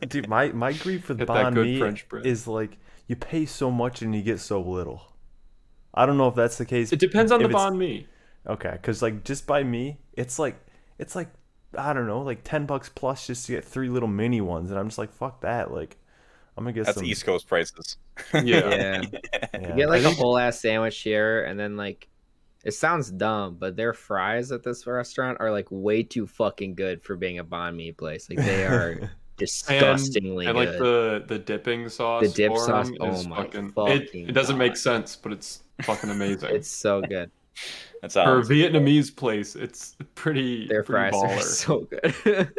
Speaker 4: Dude, my grief with banh mi is like you pay so much and you get so little. I don't know if that's the case.
Speaker 2: It depends on the banh mi.
Speaker 4: Okay, because like just by me, it's like I don't know, like $10 plus just to get 3 little mini ones, and I'm just like, fuck that, like. I'm gonna get
Speaker 1: That's East Coast prices.
Speaker 3: Yeah. You get like a whole ass sandwich here, and then like, it sounds dumb, but their fries at this restaurant are like way too fucking good for being a banh mi place. Like they are disgustingly good.
Speaker 2: And like the dipping sauce.
Speaker 3: The dip sauce. Oh my
Speaker 2: fucking it doesn't make sense, but it's fucking amazing.
Speaker 3: It's so good.
Speaker 1: That's
Speaker 2: for a Vietnamese place. It's pretty.
Speaker 3: Their fries are so good.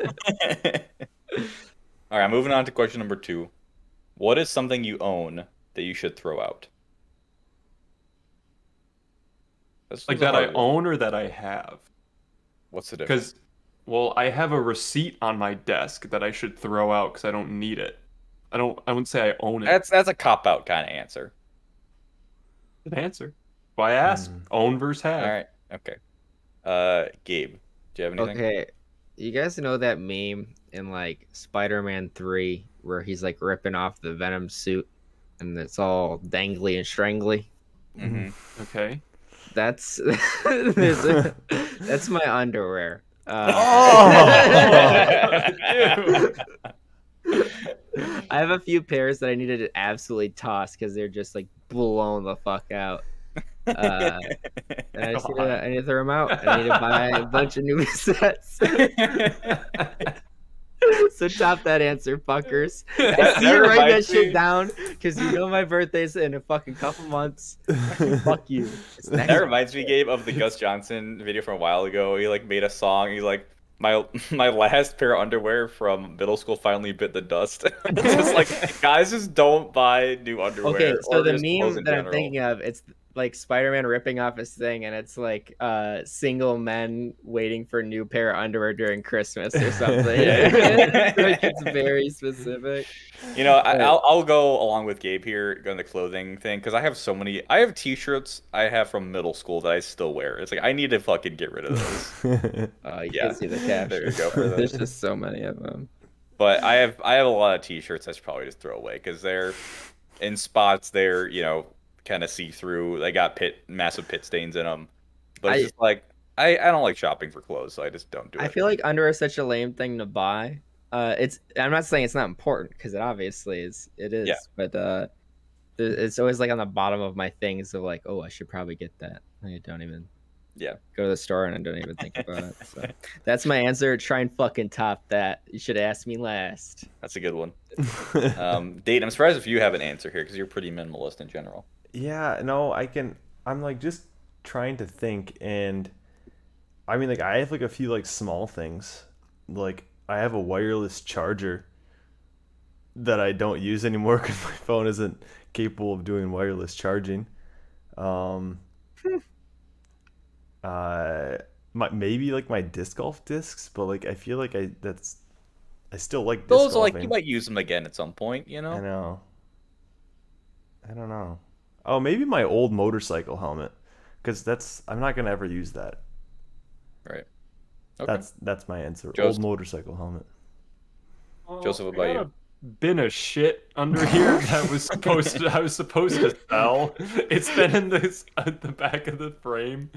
Speaker 1: All right, moving on to question number 2. What is something you own that you should throw out?
Speaker 2: Like that I own or that I have?
Speaker 1: What's the difference?
Speaker 2: Because, I have a receipt on my desk that I should throw out because I don't need it. I wouldn't say I own it.
Speaker 1: That's a cop-out kind of answer.
Speaker 2: Good answer. Why ask? Own versus have.
Speaker 1: All right. Okay. Gabe, do you have anything?
Speaker 3: Okay. You guys know that meme in like Spider-Man 3 where he's like ripping off the Venom suit and it's all dangly and strangly?
Speaker 1: Mm-hmm.
Speaker 2: Okay.
Speaker 3: That's that's my underwear. I have a few pairs that I needed to absolutely toss because they're just like blown the fuck out. And I need to throw them out. I need to buy a bunch of new sets. So top that answer, fuckers.
Speaker 1: That-
Speaker 3: I see
Speaker 1: that
Speaker 3: you write that
Speaker 1: reminds
Speaker 3: shit
Speaker 1: me-
Speaker 3: down because you know my birthday's in a fucking couple months. Fuck you. It's next
Speaker 1: That reminds me, Gabe, of the Gus Johnson video from a while ago. He like made a song. He's like, my last pair of underwear from middle school finally bit the dust. It's just like, guys, just don't buy new underwear.
Speaker 3: Okay, so
Speaker 1: or
Speaker 3: the
Speaker 1: just clothes
Speaker 3: meme
Speaker 1: in
Speaker 3: that I'm
Speaker 1: general.
Speaker 3: thinking of, it's like Spider-Man ripping off his thing, and it's like single men waiting for a new pair of underwear during Christmas or something.
Speaker 1: Yeah.
Speaker 3: Like it's very specific.
Speaker 1: You know,
Speaker 3: Right.
Speaker 1: I'll go along with Gabe here on the clothing thing because I have so many. I have T-shirts I have from middle school that I still wear. It's like I need to fucking get rid of those.
Speaker 3: You
Speaker 1: Yeah.
Speaker 3: can see the caption.
Speaker 1: There you go for
Speaker 3: There's
Speaker 1: those.
Speaker 3: just so many of them.
Speaker 1: But I have a lot of T-shirts I should probably just throw away because they're in spots they're kind of see through. They got massive pit stains in them. But it's just like I don't like shopping for clothes, so I just don't do it.
Speaker 3: I feel like underwear is such a lame thing to buy. I'm not saying it's not important because it obviously is. It is,
Speaker 1: Yeah.
Speaker 3: but it's always like on the bottom of my things of like, oh, I should probably get that. I don't even go to the store and I don't even think about it. So that's my answer. Try and fucking top that. You should ask me last.
Speaker 1: That's a good one. Dayton, I'm surprised if you have an answer here because you're pretty minimalist in general.
Speaker 4: Yeah, no, I'm like just trying to think, and I mean, like, I have like a few like small things. Like, I have a wireless charger that I don't use anymore because my phone isn't capable of doing wireless charging. Maybe like my disc golf discs, but like I feel like I still like disc
Speaker 1: Those are
Speaker 4: golfing.
Speaker 1: like you might use them again at some point,
Speaker 4: I know. I don't know. Oh, maybe my old motorcycle helmet, because I'm not gonna ever use that.
Speaker 1: Right. Okay.
Speaker 4: That's my answer.
Speaker 1: Joseph.
Speaker 4: Old motorcycle helmet.
Speaker 1: Joseph, what
Speaker 2: I
Speaker 1: about
Speaker 2: got
Speaker 1: you?
Speaker 2: a bin of shit under here that I was supposed to sell. It's been in this at the back of the frame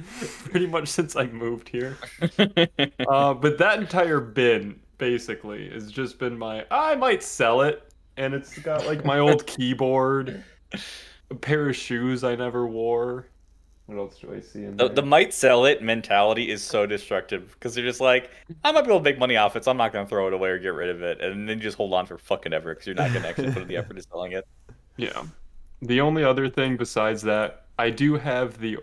Speaker 2: pretty much since I moved here. But that entire bin basically has just been I might sell it, and it's got like my old keyboard, a pair of shoes I never wore. What else do I see in there?
Speaker 1: The might sell it mentality is so destructive because they're just like, I might be able to make money off it, so I'm not going to throw it away or get rid of it. And then you just hold on for fucking ever because you're not going to actually put in the effort of selling it.
Speaker 2: Yeah. The only other thing besides that, I do have the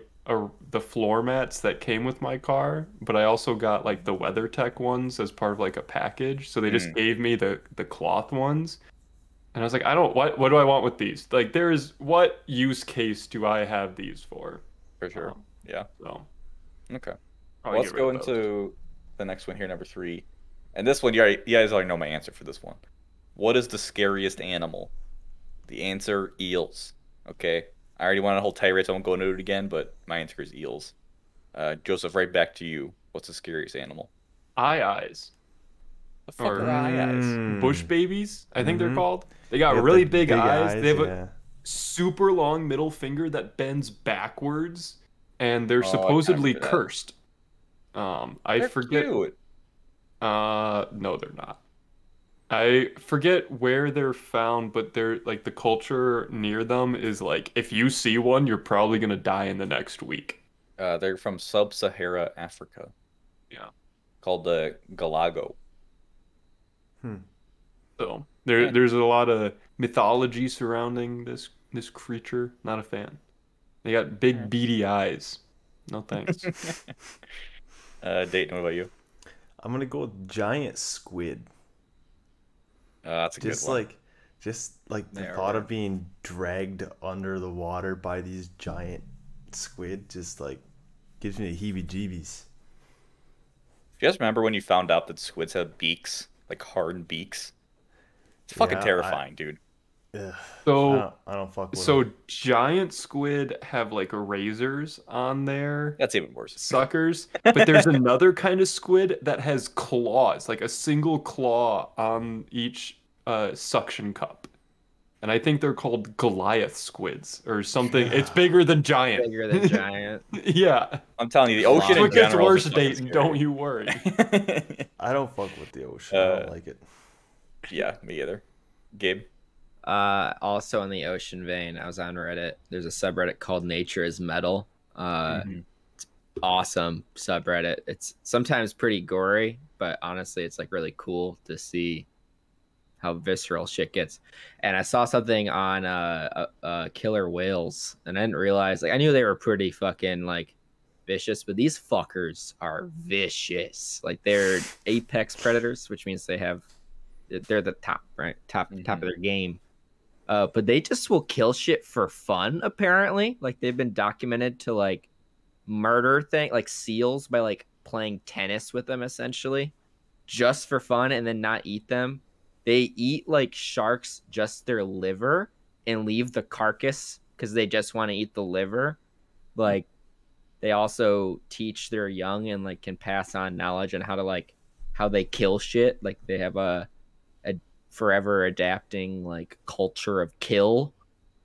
Speaker 2: floor mats that came with my car, but I also got like the WeatherTech ones as part of like a package. So they just gave me the cloth ones. And I was like, what do I want with these? Like, what use case do I have these for?
Speaker 1: For sure. Yeah.
Speaker 2: So,
Speaker 1: Okay.
Speaker 2: probably
Speaker 1: Let's
Speaker 2: get rid
Speaker 1: go
Speaker 2: of those.
Speaker 1: into the next one here, number 3. And this one, you guys already know my answer for this one. What is the scariest animal? The answer, eels. Okay. I already went on a whole tirade, so I won't go into it again, but my answer is eels. Joseph, right back to you. What's the scariest animal?
Speaker 2: Eyes.
Speaker 1: The fuck
Speaker 2: Or-
Speaker 1: are eyes?
Speaker 2: Bush babies, I think they're
Speaker 4: Mhm.
Speaker 2: called. They got
Speaker 4: They have
Speaker 2: really
Speaker 4: the
Speaker 2: big eyes. They have
Speaker 4: yeah.
Speaker 2: a super long middle finger that bends backwards, and they're
Speaker 1: Oh, I kinda
Speaker 2: supposedly
Speaker 1: remember that.
Speaker 2: cursed. I
Speaker 1: They're
Speaker 2: forget.
Speaker 1: cute.
Speaker 2: No, they're not. I forget where they're found, but they're like the culture near them is like if you see one, you're probably gonna die in the next week.
Speaker 1: They're from sub-Sahara Africa.
Speaker 2: Yeah.
Speaker 1: Called the Galago.
Speaker 2: So
Speaker 1: Yeah.
Speaker 2: there's a lot of mythology surrounding this creature. Not a fan. They got big beady eyes. No thanks.
Speaker 1: Dayton, what about you?
Speaker 4: I'm gonna go with giant squid.
Speaker 1: That's a
Speaker 4: Just
Speaker 1: good one.
Speaker 4: like the
Speaker 1: They are
Speaker 4: thought
Speaker 1: rare.
Speaker 4: of being dragged under the water by these giant squid just like gives me the heebie-jeebies.
Speaker 1: Do you guys remember when you found out that squids have beaks? Like hard beaks? It's fucking
Speaker 4: Yeah,
Speaker 1: terrifying, dude.
Speaker 4: Ugh,
Speaker 2: So
Speaker 4: I don't fuck with
Speaker 2: so
Speaker 4: them.
Speaker 2: giant squid have like razors on their
Speaker 1: That's even worse.
Speaker 2: suckers, but there's another kind of squid that has claws, like a single claw on each suction cup. And I think they're called Goliath squids or something. It's bigger than giant.
Speaker 3: Bigger than giant.
Speaker 2: Yeah.
Speaker 1: I'm telling you, the ocean
Speaker 2: So
Speaker 1: in
Speaker 2: it gets
Speaker 1: general
Speaker 2: worse,
Speaker 1: is fucking
Speaker 2: Dayton.
Speaker 1: scary.
Speaker 2: Don't you worry.
Speaker 4: I don't fuck with the ocean. I don't like it.
Speaker 1: Yeah, me either. Gabe?
Speaker 3: Also in the ocean vein, I was on Reddit. There's a subreddit called Nature is Metal.
Speaker 1: Mhm.
Speaker 3: awesome subreddit. It's sometimes pretty gory, but honestly, it's like really cool to see how visceral shit gets. And I saw something on killer whales, and I didn't realize, like, I knew they were pretty fucking like vicious, but these fuckers are vicious. Like, they're apex predators, which means they're the top, right? Top of their game. But they just will kill shit for fun, apparently. Like, they've been documented to like murder like seals by like playing tennis with them, essentially, just for fun, and then not eat them. They eat like sharks, just their liver, and leave the carcass because they just want to eat the liver. Like, they also teach their young and like can pass on knowledge on how they kill shit. Like, they have a forever adapting like culture of kill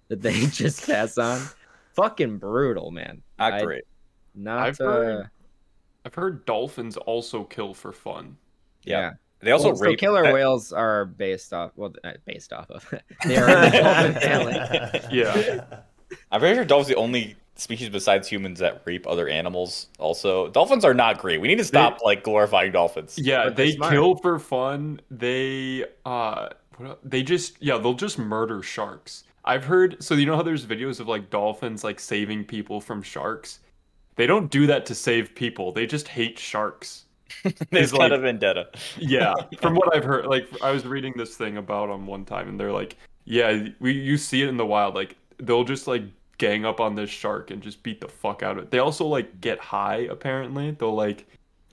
Speaker 3: that they just pass on. Fucking brutal, man.
Speaker 1: Not great.
Speaker 3: Not
Speaker 2: I've heard dolphins also kill for fun.
Speaker 3: Yeah.
Speaker 1: They also
Speaker 3: so killer whales are based off of they are in the dolphin family.
Speaker 2: Yeah.
Speaker 1: I'm pretty sure dolphins are the only species besides humans that rape other animals. Also, dolphins are not great. We need to stop like glorifying dolphins.
Speaker 2: Yeah, they kill for fun. They'll just murder sharks. I've heard, so you know how there's videos of like dolphins like saving people from sharks? They don't do that to save people. They just hate sharks.
Speaker 1: It's kind of vendetta.
Speaker 2: Yeah, from what I've heard, like I was reading this thing about them one time, and they're like, yeah, you see it in the wild, like they'll just like gang up on this shark and just beat the fuck out of it. They also like get high, apparently. They'll like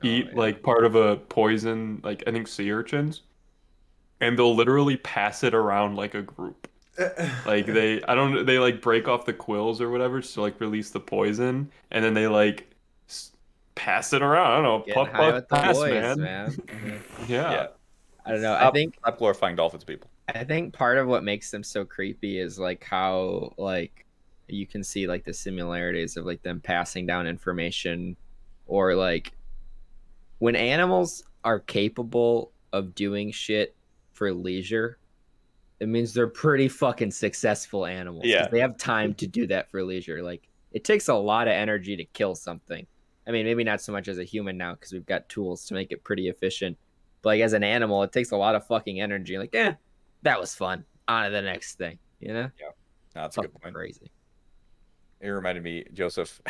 Speaker 2: eat like part of a poison, like I think sea urchins, and they'll literally pass it around like a group. Like they like break off the quills or whatever just to like release the poison, and then they like pass it around. I don't know, puff pass, man. Yeah.
Speaker 3: I don't know.
Speaker 1: Stop glorifying dolphins, people.
Speaker 3: I think part of what makes them so creepy is like how like you can see like the similarities of like them passing down information, or like when animals are capable of doing shit for leisure, it means they're pretty fucking successful animals.
Speaker 1: Yeah.
Speaker 3: They have time to do that for leisure. Like, it takes a lot of energy to kill something. I mean, maybe not so much as a human now because we've got tools to make it pretty efficient. But like as an animal, it takes a lot of fucking energy. Like, that was fun. On to the next thing, you know?
Speaker 1: Yeah. No, that's a good point.
Speaker 3: Crazy.
Speaker 1: It reminded me, Joseph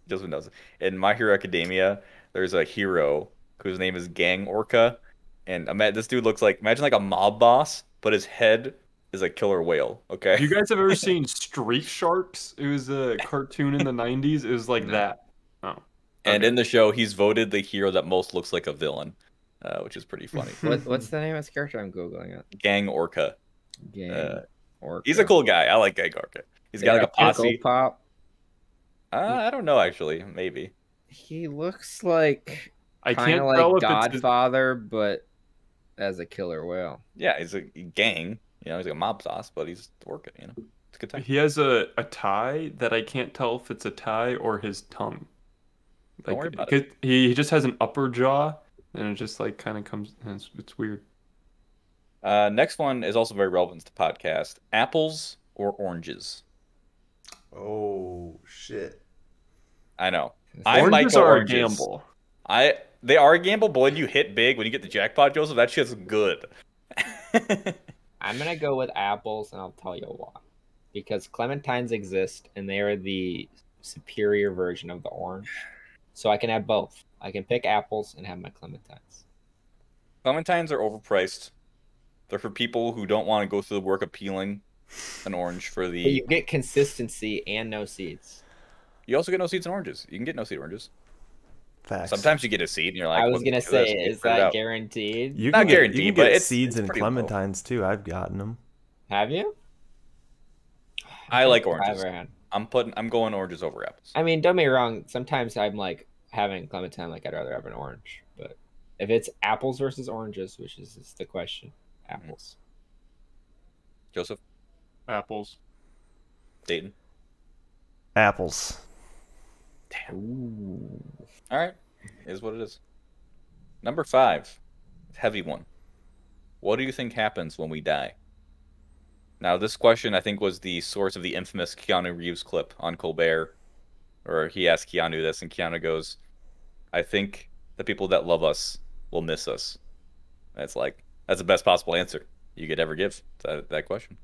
Speaker 1: knows. In My Hero Academia, there's a hero whose name is Gang Orca. And this dude looks like, imagine like a mob boss, but his head is a killer whale. Okay.
Speaker 2: You guys have ever seen Street Sharks? It was a cartoon in the 90s. It was like that. Oh. Okay.
Speaker 1: And in the show, he's voted the hero that most looks like a villain, which is pretty funny.
Speaker 3: What's the name of this character? I'm Googling it.
Speaker 1: Gang Orca.
Speaker 3: Orca.
Speaker 1: He's a cool guy. I like Gang Orca. He's got like a posse.
Speaker 3: Pop.
Speaker 1: I don't know, actually. Maybe.
Speaker 3: He looks like
Speaker 2: I
Speaker 3: kind of like Godfather, but as a killer whale.
Speaker 1: Yeah, he's a gang. You know, he's like a mob boss, but he's working. You know, it's a good time.
Speaker 2: He has a tie that I can't tell if it's a tie or his tongue. Like,
Speaker 1: don't worry about it.
Speaker 2: He just has an upper jaw, and it just like kind of comes. It's weird.
Speaker 1: Next one is also very relevant to the podcast: apples or oranges.
Speaker 4: Oh shit!
Speaker 1: I know.
Speaker 2: Oranges are a gamble.
Speaker 1: They are a gamble, but when you hit big, when you get the jackpot, Joseph, that shit's good.
Speaker 3: I'm gonna go with apples, and I'll tell you why. Because clementines exist, and they are the superior version of the orange. So I can have both. I can pick apples and have my clementines.
Speaker 1: Clementines are overpriced. They're for people who don't want to go through the work of peeling an orange for the...
Speaker 3: But you get consistency and no seeds.
Speaker 1: You also get no seeds in oranges. You can get no seed oranges.
Speaker 4: Facts.
Speaker 1: Sometimes you get a seed and you're like...
Speaker 3: I was going to say, is that guaranteed?
Speaker 4: You
Speaker 1: Not guaranteed,
Speaker 4: you can
Speaker 1: but
Speaker 4: get
Speaker 1: it's
Speaker 4: seeds and
Speaker 1: pretty
Speaker 4: clementines too. I've gotten them.
Speaker 3: Have you?
Speaker 1: I like oranges. I'm going oranges over apples.
Speaker 3: I mean, don't get me wrong. Sometimes I'm like having clementine, like I'd rather have an orange. But if it's apples versus oranges, which is the question, apples.
Speaker 1: Joseph?
Speaker 2: Apples.
Speaker 1: Dayton?
Speaker 4: Apples.
Speaker 1: Damn. Ooh. All right. Is what it is. Number 5. Heavy one. What do you think happens when we die? Now, this question, I think, was the source of the infamous Keanu Reeves clip on Colbert, or he asked Keanu this, and Keanu goes, "I think the people that love us will miss us." That's the best possible answer you could ever give to that question.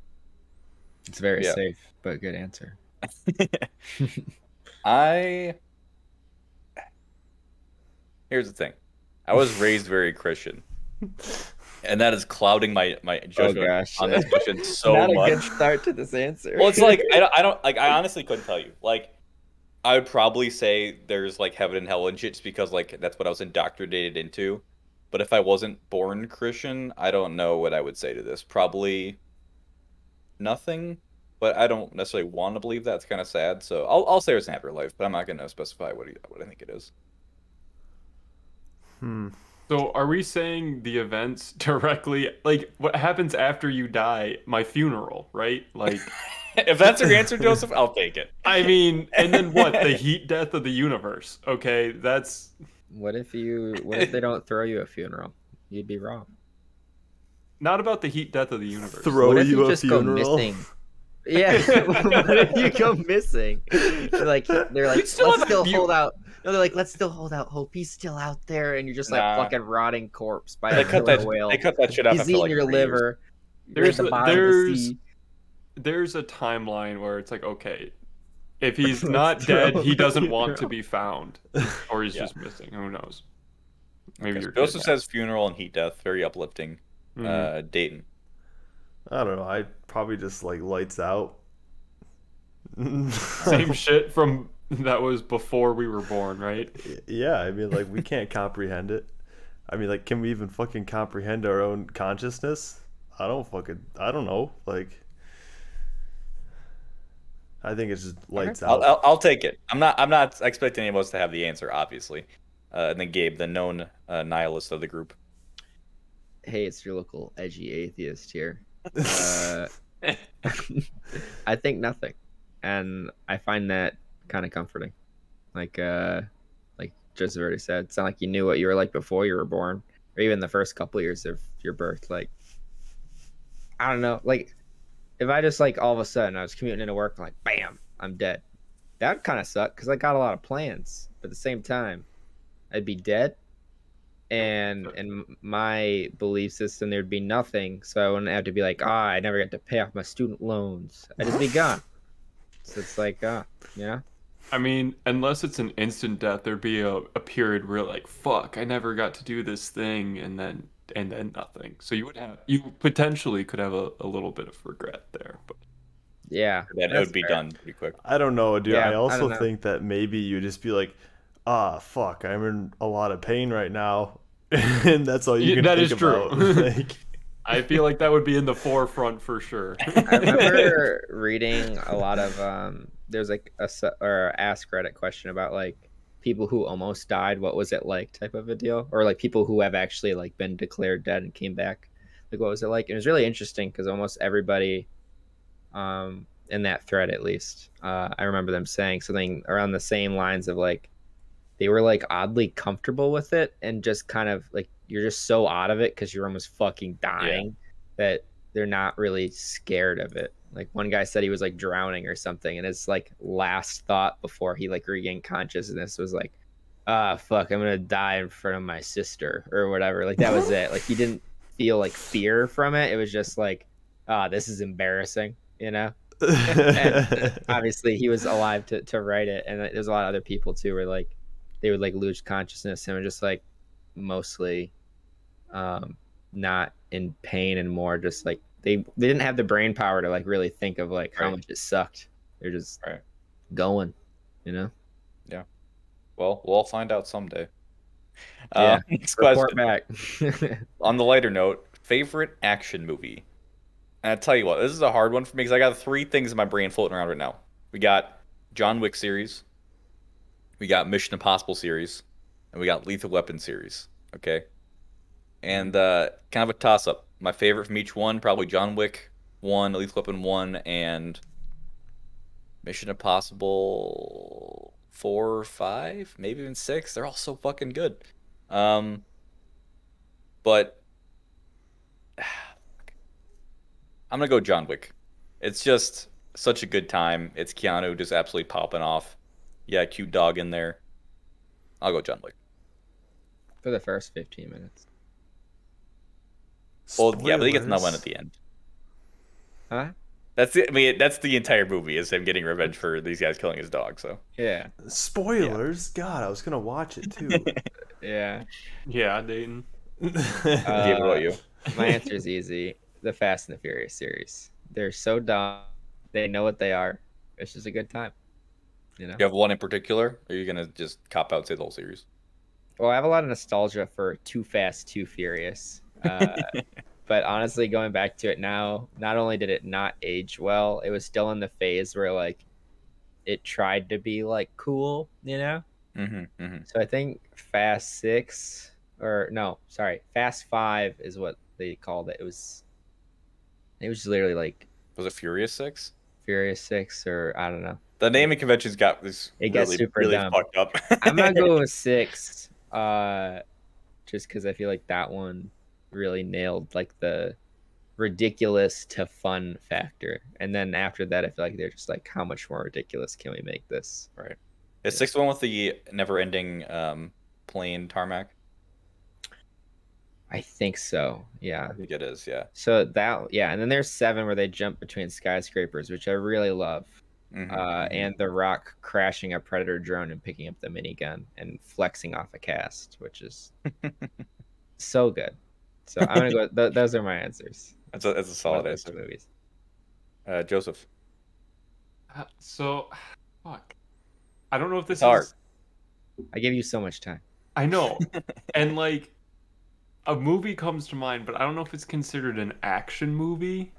Speaker 3: It's very
Speaker 1: Yeah.
Speaker 3: safe, but good answer.
Speaker 1: Here's the thing. I was raised very Christian. And that is clouding my judgment on this question so
Speaker 3: Not
Speaker 1: much.
Speaker 3: a good start to this answer.
Speaker 1: Well, it's like I don't like, I honestly couldn't tell you. Like, I would probably say there's like heaven and hell and shit just because like that's what I was indoctrinated into. But if I wasn't born Christian, I don't know what I would say to this. Probably nothing. But I don't necessarily want to believe that. It's kind of sad. So I'll say it's an afterlife, but I'm not going to specify what I think it is.
Speaker 2: So are we saying the events directly, like what happens after you die, my funeral, right? Like,
Speaker 1: if that's your answer, Joseph, I'll take it.
Speaker 2: I mean, and then what? The heat death of the universe. Okay, that's.
Speaker 3: What if they don't throw you a funeral? You'd be wrong.
Speaker 2: Not about the heat death of the universe.
Speaker 4: Throw
Speaker 3: What if
Speaker 4: you
Speaker 3: you
Speaker 4: a
Speaker 3: just go
Speaker 4: funeral?
Speaker 3: missing? Yeah, what if you go missing? They're like, let's still hold out. No, they're like, let's still hold out hope. He's still out there, and you're just like fucking rotting corpse by a killer whale.
Speaker 1: They cut that shit off.
Speaker 3: He's eating your liver.
Speaker 2: There's
Speaker 3: at the bottom of the sea.
Speaker 2: There's a timeline where it's like, okay, if he's not dead, he doesn't want to be found, or he's just missing. Who knows? Maybe you're
Speaker 1: Joseph says funeral and heat death, very uplifting. Dayton.
Speaker 4: I don't know. I'd probably just like lights out.
Speaker 2: Same shit from that was before we were born, right?
Speaker 4: Yeah, I mean, like, we can't comprehend it. I mean, like, can we even fucking comprehend our own consciousness? I don't know. Like, I think it's just lights out.
Speaker 1: I'll take it. I'm not expecting any of us to have the answer, obviously. And then Gabe, the known nihilist of the group.
Speaker 3: Hey, it's your local edgy atheist here. I think nothing, and I find that kind of comforting. Like Joseph already said, it's not like you knew what you were like before you were born, or even the first couple years of your birth. Like, I don't know. Like, if I just like all of a sudden I was commuting into work, and like, bam, I'm dead. That would kind of suck because I got a lot of plans, but at the same time, I'd be dead. And in my belief system, there'd be nothing, so I wouldn't have to be like, I never got to pay off my student loans. I'd just be gone. So it's like, yeah.
Speaker 2: I mean, unless it's an instant death, there'd be a period where like, fuck, I never got to do this thing, and then nothing. So you potentially could have a little bit of regret there, but
Speaker 3: Yeah,
Speaker 1: then it would be done pretty quick.
Speaker 4: I don't know, dude.
Speaker 3: Yeah,
Speaker 4: I also
Speaker 3: don't know.
Speaker 4: think that maybe you just be like, fuck, I'm in a lot of pain right now. And that's all you can
Speaker 2: that
Speaker 4: think
Speaker 2: is true.
Speaker 4: about. Like,
Speaker 2: I feel like that would be in the forefront for sure.
Speaker 3: I remember reading a lot of there's like a Ask Reddit question about like people who almost died, what was it like type of a deal, or like people who have actually like been declared dead and came back, like what was it like? And it was really interesting because almost everybody in that thread, at least I remember them saying something around the same lines of like they were like oddly comfortable with it, and just kind of like you're just so out of it because you're almost fucking dying that they're not really scared of it. Like one guy said he was like drowning or something, and his like last thought before he like regained consciousness was like, fuck, I'm gonna die in front of my sister or whatever. Like that was it. Like he didn't feel like fear from it. It was just like, this is embarrassing, you know? And obviously he was alive to write it, and there's a lot of other people too where like they would like lose consciousness and were just like mostly not in pain and more just like they didn't have the brain power to like really think of like how much it sucked. They're just going, you know?
Speaker 1: Yeah. Well, we'll all find out someday.
Speaker 3: Yeah.
Speaker 1: Next
Speaker 3: Report
Speaker 1: question.
Speaker 3: back.
Speaker 1: On the lighter note, favorite action movie. And I tell you what, this is a hard one for me because I got three things in my brain floating around right now. We got John Wick series, we got Mission Impossible series, and we got Lethal Weapon series. Okay, and kind of a toss-up. My favorite from each one, probably John Wick 1, Lethal Weapon 1, and Mission Impossible 4 or 5, maybe even 6. They're all so fucking good. But I'm gonna go John Wick. It's just such a good time. It's Keanu just absolutely popping off. cute dog in there. I'll go John Wick.
Speaker 3: For the first 15 minutes.
Speaker 1: Well, yeah, but he gets another one at the end.
Speaker 3: Huh?
Speaker 1: That's it. I mean, that's the entire movie is him getting revenge for these guys killing his dog. So
Speaker 3: Yeah.
Speaker 4: Spoilers. Yeah. God, I was gonna watch it too.
Speaker 3: Yeah.
Speaker 2: Yeah, Dayton.
Speaker 1: Gabe, what about you?
Speaker 3: My answer is easy. The Fast and the Furious series. They're so dumb. They know what they are. It's just a good time. You know?
Speaker 1: You have one in particular, or are you gonna just cop out and say the whole series?
Speaker 3: Well, I have a lot of nostalgia for Too Fast, Too Furious. But honestly, going back to it now, not only did it not age well, it was still in the phase where like it tried to be like cool, you know? So I think Fast 5 is what they called it. It was literally like
Speaker 1: Was it Furious 6?
Speaker 3: Furious 6 or I don't know.
Speaker 1: The naming conventions got this
Speaker 3: gets super
Speaker 1: really
Speaker 3: dumb.
Speaker 1: fucked up.
Speaker 3: I'm gonna go with 6, just because I feel like that one really nailed like the ridiculous to fun factor, and then after that, I feel like they're just like, how much more ridiculous can we make this?
Speaker 1: Right. Is 6 the one with the never-ending plane tarmac?
Speaker 3: I think so. Yeah.
Speaker 1: I think it is. Yeah.
Speaker 3: So that and then there's 7 where they jump between skyscrapers, which I really love. And The Rock crashing a Predator drone and picking up the minigun and flexing off a cast, which is so good. So I'm gonna go. Those are my answers.
Speaker 1: That's a solid answer.
Speaker 3: Movies.
Speaker 1: Joseph.
Speaker 2: So, fuck. I don't know if this
Speaker 1: It's hard.
Speaker 2: is.
Speaker 3: I gave you so much time.
Speaker 2: I know, and like, a movie comes to mind, but I don't know if it's considered an action movie.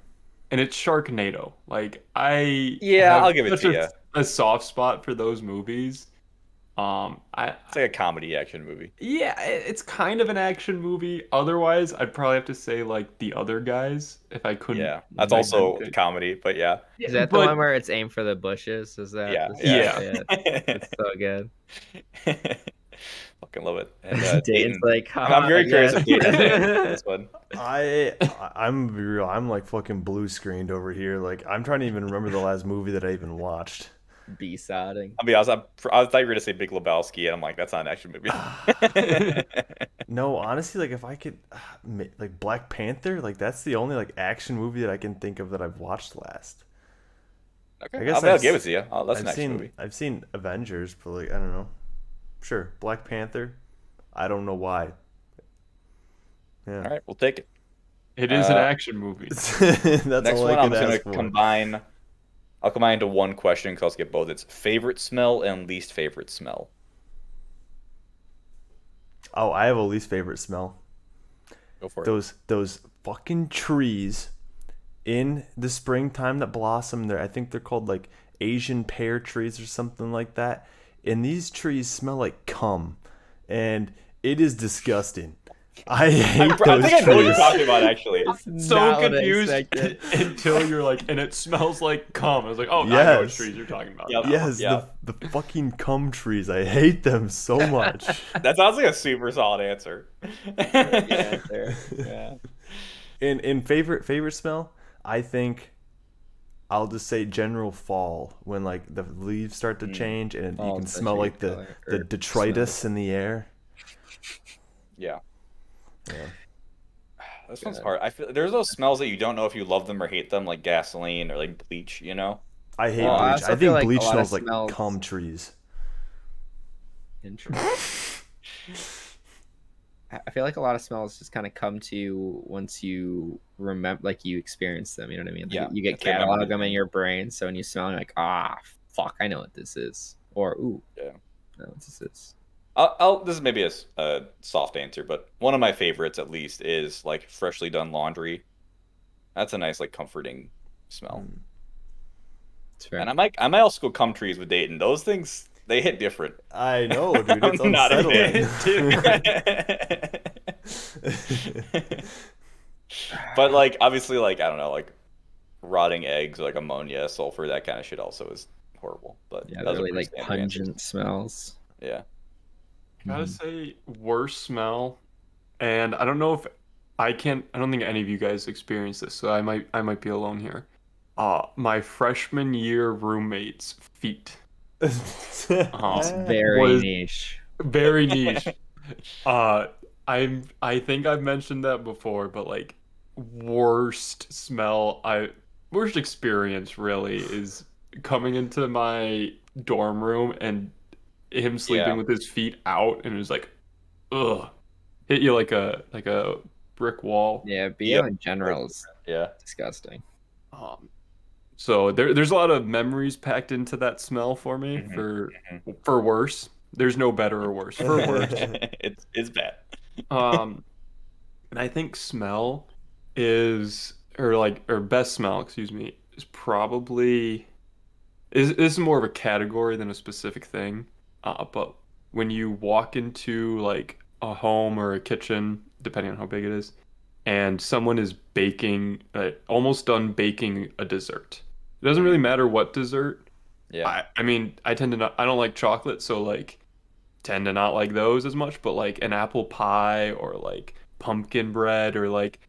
Speaker 2: And it's Sharknado. Like
Speaker 1: I'll give it to you.
Speaker 2: A soft spot for those movies.
Speaker 1: It's like a comedy action movie.
Speaker 2: Yeah, it's kind of an action movie. Otherwise, I'd probably have to say like The Other Guys if I couldn't.
Speaker 1: Yeah, that's also a comedy, but yeah.
Speaker 3: Is that the one where it's aimed for the bushes? Is that?
Speaker 1: Yeah.
Speaker 3: It's so good.
Speaker 1: Fucking love it. And,
Speaker 3: Dayton's like,
Speaker 1: I'm very curious if Dayton has an answer for this one.
Speaker 4: I'm real. I'm like fucking blue screened over here. Like I'm trying to even remember the last movie that I even watched.
Speaker 3: B-sodding.
Speaker 1: I'll be honest. I thought you were gonna say Big Lebowski, and I'm like, that's not an action movie.
Speaker 4: No, honestly, like if I could, like Black Panther, like that's the only like action movie that I can think of that I've watched last.
Speaker 1: Okay, I guess I'll give it to you. That's an action movie.
Speaker 4: I've seen Avengers, but like I don't know. Sure, Black Panther. I don't know why. Yeah.
Speaker 1: All right, we'll take it.
Speaker 2: It is an action movie.
Speaker 4: That's
Speaker 1: Next
Speaker 4: all
Speaker 1: one,
Speaker 4: I
Speaker 1: I'm
Speaker 4: can
Speaker 1: just
Speaker 4: ask
Speaker 1: gonna
Speaker 4: for.
Speaker 1: combine. I'll combine into one question because I'll get both. It's favorite smell and least favorite smell.
Speaker 4: Oh, I have a least favorite smell.
Speaker 1: Go for it.
Speaker 4: Those fucking trees in the springtime that blossom. I think they're called like Asian pear trees or something like that. And these trees smell like cum, and it is disgusting. I hate those
Speaker 1: I think I know what you're
Speaker 4: trees.
Speaker 1: talking about, actually.
Speaker 2: So confused until you're like, and it smells like cum. I was like, oh, now I know what
Speaker 4: Yes.
Speaker 2: trees you're talking about.
Speaker 1: Yep.
Speaker 4: Yes,
Speaker 1: Yeah.
Speaker 4: the fucking cum trees. I hate them so much.
Speaker 1: That sounds like a super solid answer.
Speaker 3: Yeah.
Speaker 4: In favorite smell, I think I'll just say general fall when like the leaves start to change and you can smell like the detritus in the air.
Speaker 1: Yeah. This one's hard. I feel there's those smells that you don't know if you love them or hate them, like gasoline or like bleach. You know.
Speaker 4: I hate
Speaker 3: Well, I
Speaker 4: bleach.
Speaker 3: also
Speaker 4: I
Speaker 3: feel
Speaker 4: think
Speaker 3: like
Speaker 4: bleach
Speaker 3: a lot of
Speaker 4: smells like
Speaker 3: smells-
Speaker 4: cum trees.
Speaker 3: Interesting. I feel like a lot of smells just kind of come to you once you remember, like you experience them. You know what I mean? Like,
Speaker 1: Yeah,
Speaker 3: you get
Speaker 1: it's like
Speaker 3: catalog
Speaker 1: memory.
Speaker 3: them in your brain, so when you smell, them, you're like, fuck, I know what this is, or ooh,
Speaker 1: Yeah.
Speaker 3: I know what this is.
Speaker 1: This is maybe a soft answer, but one of my favorites at least is like freshly done laundry. That's a nice like comforting smell.
Speaker 3: It's fair.
Speaker 1: And I might also go cum trees with Dayton. Those things they hit different.
Speaker 4: I know, dude. It's
Speaker 1: I'm not
Speaker 4: unsettling.
Speaker 1: But like obviously like I don't know like rotting eggs or like ammonia, sulfur, that kind of shit also is horrible. But
Speaker 3: Yeah,
Speaker 1: those are
Speaker 3: really
Speaker 1: pretty
Speaker 3: like
Speaker 1: standard answers.
Speaker 3: pungent smells.
Speaker 1: Yeah.
Speaker 2: Gotta say, worst smell, and I don't know if I don't think any of you guys experienced this, so I might be alone here. My freshman year roommate's feet.
Speaker 3: It's very
Speaker 2: Was
Speaker 3: niche.
Speaker 2: very niche. I think I've mentioned that before, but like worst experience really is coming into my dorm room and him sleeping
Speaker 1: Yeah.
Speaker 2: with his feet out, and it was like, ugh, hit you like a brick wall.
Speaker 3: Yeah, BO
Speaker 1: Yep.
Speaker 3: in general is
Speaker 1: Yeah.
Speaker 3: disgusting.
Speaker 2: So there's a lot of memories packed into that smell for me. For worse, there's no better or worse. For worse,
Speaker 1: It's bad.
Speaker 2: and I think smell is or best smell, excuse me, is probably is more of a category than a specific thing. But when you walk into like a home or a kitchen, depending on how big it is, and someone is baking, almost done baking a dessert. It doesn't really matter what dessert.
Speaker 1: Yeah.
Speaker 2: I mean, I don't like chocolate, so like tend to not like those as much, but like an apple pie or like pumpkin bread or like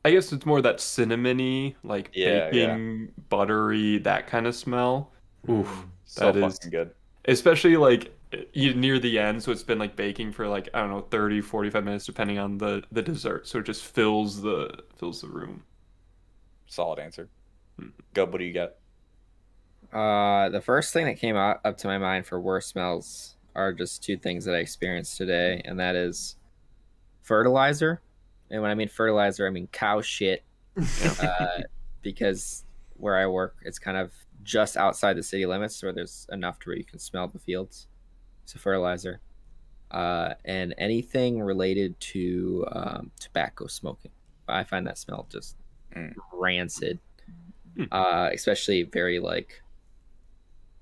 Speaker 2: I guess it's more that cinnamony, like
Speaker 1: Yeah,
Speaker 2: baking, buttery, that kind of smell. Oof,
Speaker 1: So
Speaker 2: that is
Speaker 1: fucking good.
Speaker 2: especially like near the end, so it's been like baking for like I don't know 30 45 minutes depending on the dessert, so it just fills the room.
Speaker 1: Solid answer. Go, what do you got?
Speaker 3: The first thing that came up to my mind for worst smells are just two things that I experienced today, and that is fertilizer. And when I mean fertilizer, I mean cow shit. Because where I work, it's kind of just outside the city limits where there's enough to where you can smell the fields. So fertilizer. And anything related to tobacco smoking. I find that smell just rancid. Especially very like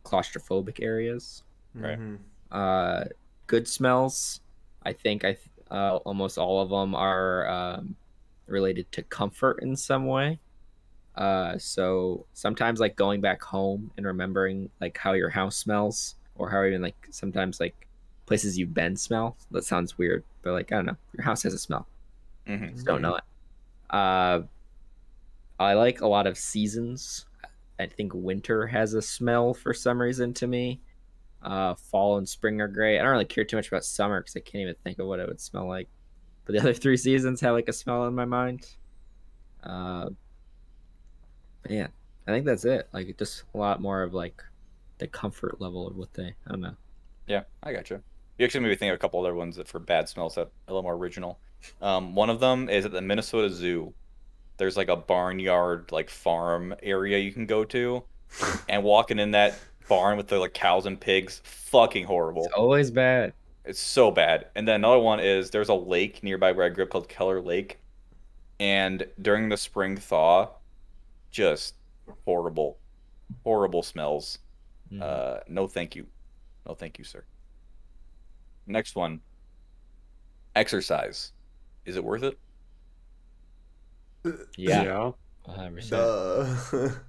Speaker 3: claustrophobic areas.
Speaker 1: Right.
Speaker 3: Good smells. I think almost all of them are related to comfort in some way. So sometimes like going back home and remembering like how your house smells, or how even like sometimes like places you've been smell. That sounds weird, but like I don't know, your house has a smell. Just don't know it. I like a lot of seasons. I think winter has a smell for some reason to me. Fall and spring are great. I don't really care too much about summer because I can't even think of what it would smell like. But the other three seasons have like a smell in my mind. Man, I think that's it. Like just a lot more of like the comfort level of what I don't know.
Speaker 1: Yeah, I got you. You actually made me think of a couple other ones that for bad smells that are a little more original. One of them is at the Minnesota Zoo. There's like a barnyard, like farm area you can go to, and walking in that barn with the like cows and pigs, fucking horrible.
Speaker 3: It's always bad.
Speaker 1: It's so bad. And then another one is there's a lake nearby where I grew up called Keller Lake, and during the spring thaw, just horrible smells. No thank you, sir. Next one, exercise. Is it worth it?
Speaker 3: Yeah. 100%.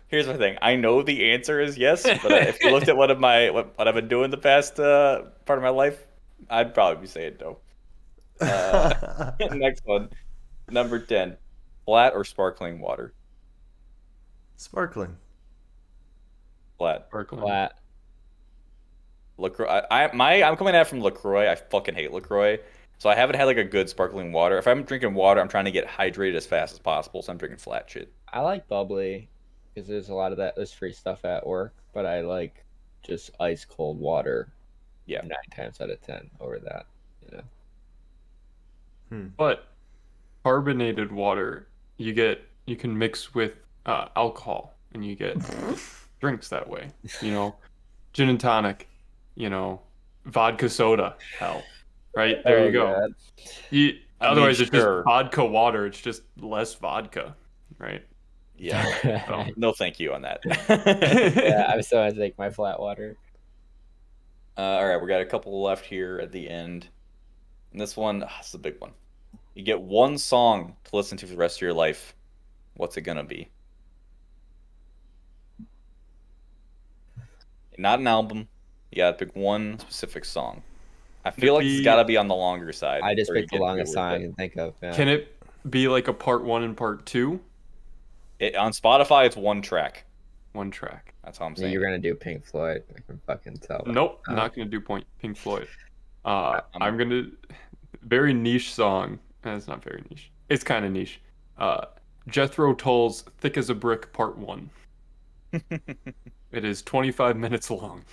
Speaker 1: Here's the thing. I know the answer is yes, but if you looked at what I've been doing the past part of my life, I'd probably say it no. Next one, number 10, flat or sparkling water?
Speaker 4: Sparkling.
Speaker 1: Flat.
Speaker 2: Sparkling.
Speaker 3: Flat.
Speaker 1: LaCroix. I'm coming at it from LaCroix. I fucking hate LaCroix. So I haven't had like a good sparkling water. If I'm drinking water, I'm trying to get hydrated as fast as possible. So I'm drinking flat shit.
Speaker 3: I like bubbly because there's a lot of that. There's free stuff at work, but I like just ice cold water.
Speaker 1: Yeah.
Speaker 3: 9 times out of 10 over that. You know.
Speaker 2: But carbonated water, you can mix with alcohol, and you get drinks that way. You know, gin and tonic. You know, vodka soda. Hell. Right, there you go. Otherwise, it's just vodka water. It's just less vodka, right?
Speaker 1: Yeah. So, no, thank you on that.
Speaker 3: Yeah, I'm still gonna take my flat water.
Speaker 1: All right, we got a couple left here at the end. And this one, this is a big one. You get one song to listen to for the rest of your life. What's it gonna be? Not an album. You gotta pick one specific song. I feel like it's got to be on the longer side.
Speaker 3: I just picked the longest song I can think of. Yeah.
Speaker 2: Can it be like a part 1 and part 2?
Speaker 1: On Spotify, it's one track.
Speaker 2: One track.
Speaker 1: That's all I'm
Speaker 3: Yeah,
Speaker 1: saying.
Speaker 3: you're gonna do Pink Floyd. I can fucking tell.
Speaker 2: Nope,
Speaker 3: Oh.
Speaker 2: not gonna do Pink Floyd.
Speaker 1: I'm-
Speaker 2: I'm gonna very niche song. It's not very niche. It's kind of niche. Jethro Tull's "Thick as a Brick" Part 1. It is 25 minutes long.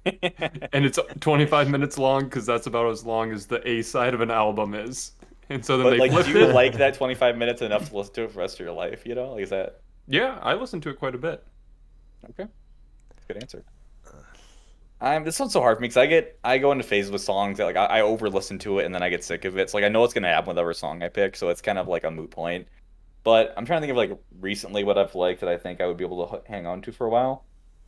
Speaker 2: And it's 25 minutes long because that's about as long as the A side of an album is. And so then
Speaker 1: But
Speaker 2: they
Speaker 1: like,
Speaker 2: flipped
Speaker 1: do you
Speaker 2: it.
Speaker 1: like that 25 minutes enough to listen to it for the rest of your life? You know, like, is that
Speaker 2: Yeah, I listen to it quite a bit.
Speaker 1: okay? Good answer. This one's so hard for me because I go into phases with songs that like I over listen to it and then I get sick of it. So like I know what's gonna happen with every song I pick, so it's kind of like a moot point. But I'm trying to think of like recently what I've liked that I think I would be able to hang on to for a while.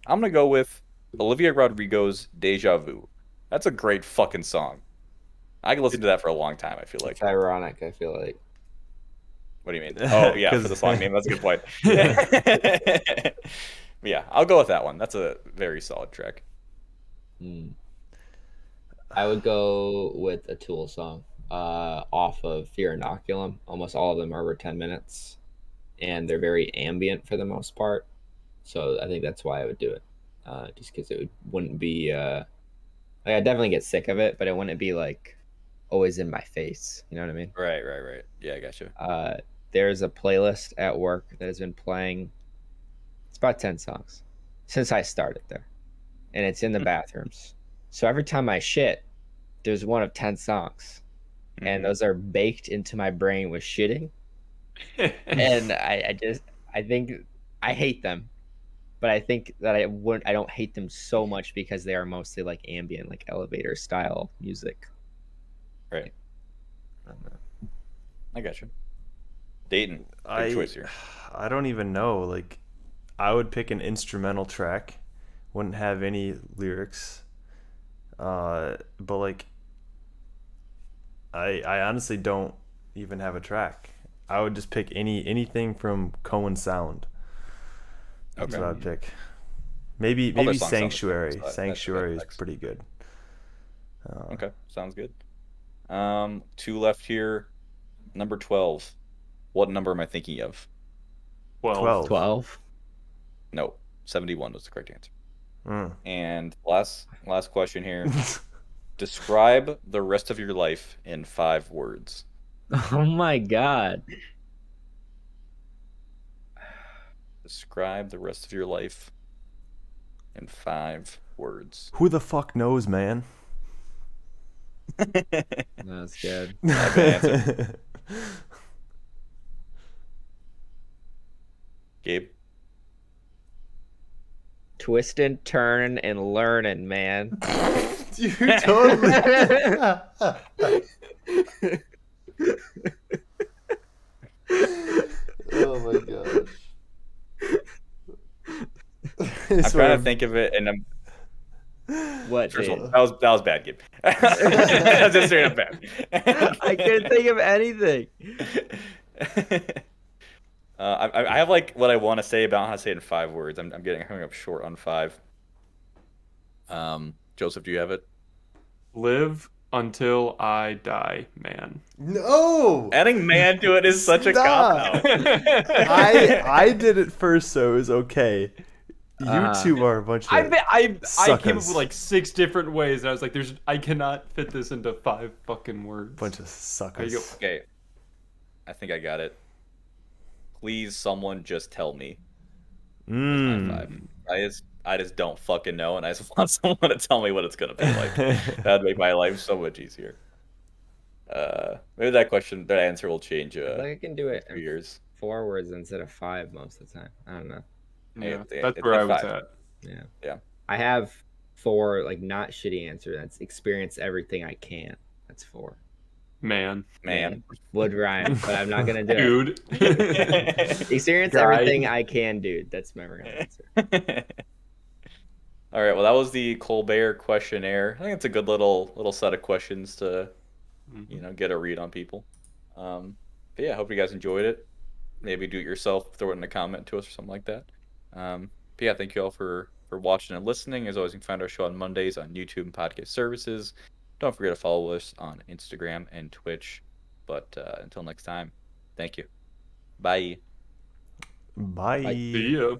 Speaker 1: I'm gonna go with Olivia Rodrigo's "Deja Vu." That's a great fucking song. I can listen to that for a long time. I feel like.
Speaker 3: It's ironic. I feel like.
Speaker 1: What do you mean? Oh yeah, for the song name. That's a good point. Yeah, I'll go with that one. That's a very solid track.
Speaker 3: I would go with a Tool song off of Fear Inoculum. Almost all of them are over 10 minutes, and they're very ambient for the most part. So I think that's why I would do it, just because wouldn't be like I definitely get sick of it, but it wouldn't be like always in my face. You know what I mean?
Speaker 1: Right. Yeah, I got you.
Speaker 3: There's a playlist at work that has been playing. It's about 10 songs since I started there, and it's in the bathrooms. So every time I shit, there's one of 10 songs, and those are baked into my brain with shitting. And I think I hate them, but I think that I don't hate them so much because they are mostly like ambient, like elevator style music.
Speaker 1: Right. I got you. Dayton, big choice here.
Speaker 4: I don't even know. Like, I would pick an instrumental track, wouldn't have any lyrics. But like, I honestly don't even have a track. I would just pick anything from Cohen Sound. That's what I'd pick. Maybe
Speaker 1: songs sound
Speaker 4: Sanctuary.
Speaker 1: good, so
Speaker 4: Sanctuary is
Speaker 1: that's
Speaker 4: pretty good.
Speaker 1: Okay, sounds good. 2 left here. Number 12. What number am I thinking of?
Speaker 2: 12.
Speaker 3: 12.
Speaker 1: No, 71 was the correct answer.
Speaker 4: Mm.
Speaker 1: And last question here. Describe the rest of your life in 5 words.
Speaker 3: Oh my god.
Speaker 1: Describe the rest of your life in 5 words.
Speaker 4: Who the fuck knows, man?
Speaker 3: That's good.
Speaker 1: Good answer. Gabe?
Speaker 3: Twisting, turning, and learning, man.
Speaker 4: You totally. Oh my gosh.
Speaker 1: I'm trying to think of it, and I'm.
Speaker 3: What?
Speaker 1: First of
Speaker 3: Dave?
Speaker 1: all, that was bad, Gabe. That's just straight up bad.
Speaker 3: I couldn't think of anything.
Speaker 1: I have like what I want to say about how to say it in 5 words. I'm coming up short on 5. Joseph, do you have it?
Speaker 2: Live until I die, man.
Speaker 4: No.
Speaker 1: Adding "man" to it is such a cop out.
Speaker 4: I did it first, so it was okay. You two are a bunch of.
Speaker 2: I came up
Speaker 4: suckers.
Speaker 2: with like 6 different ways, and I was like, I cannot fit this into 5 fucking words.
Speaker 4: Bunch of suckers.
Speaker 2: There you go.
Speaker 1: Okay, I think I got it. Please, someone just tell me. My 5. I just don't fucking know, and I just want someone to tell me what it's gonna be like. That'd make my life so much easier. Maybe that answer will change.
Speaker 3: I think I can do it
Speaker 1: 2
Speaker 3: in
Speaker 1: years.
Speaker 3: 4 words instead of 5 most of the time. I don't know.
Speaker 2: Yeah,
Speaker 1: It's
Speaker 2: that's
Speaker 1: like
Speaker 2: where I was
Speaker 1: 5.
Speaker 2: at.
Speaker 3: Yeah. I have 4 like not shitty answer. That's experience everything I can. That's 4.
Speaker 2: Man.
Speaker 3: Would rhyme, but I'm not gonna do
Speaker 2: Dude.
Speaker 3: it. Experience
Speaker 2: Guy.
Speaker 3: everything I can, dude. That's my real answer.
Speaker 1: All right. Well, that was the Colbert Questionnaire. I think it's a good little set of questions to, get a read on people. But yeah, I hope you guys enjoyed it. Maybe do it yourself, throw it in a comment to us or something like that. But yeah, thank you all for watching and listening. As always, you can find our show on Mondays on YouTube and podcast services. Don't forget to follow us on Instagram and Twitch. But until next time, thank you. Bye.
Speaker 4: Bye.
Speaker 2: See ya.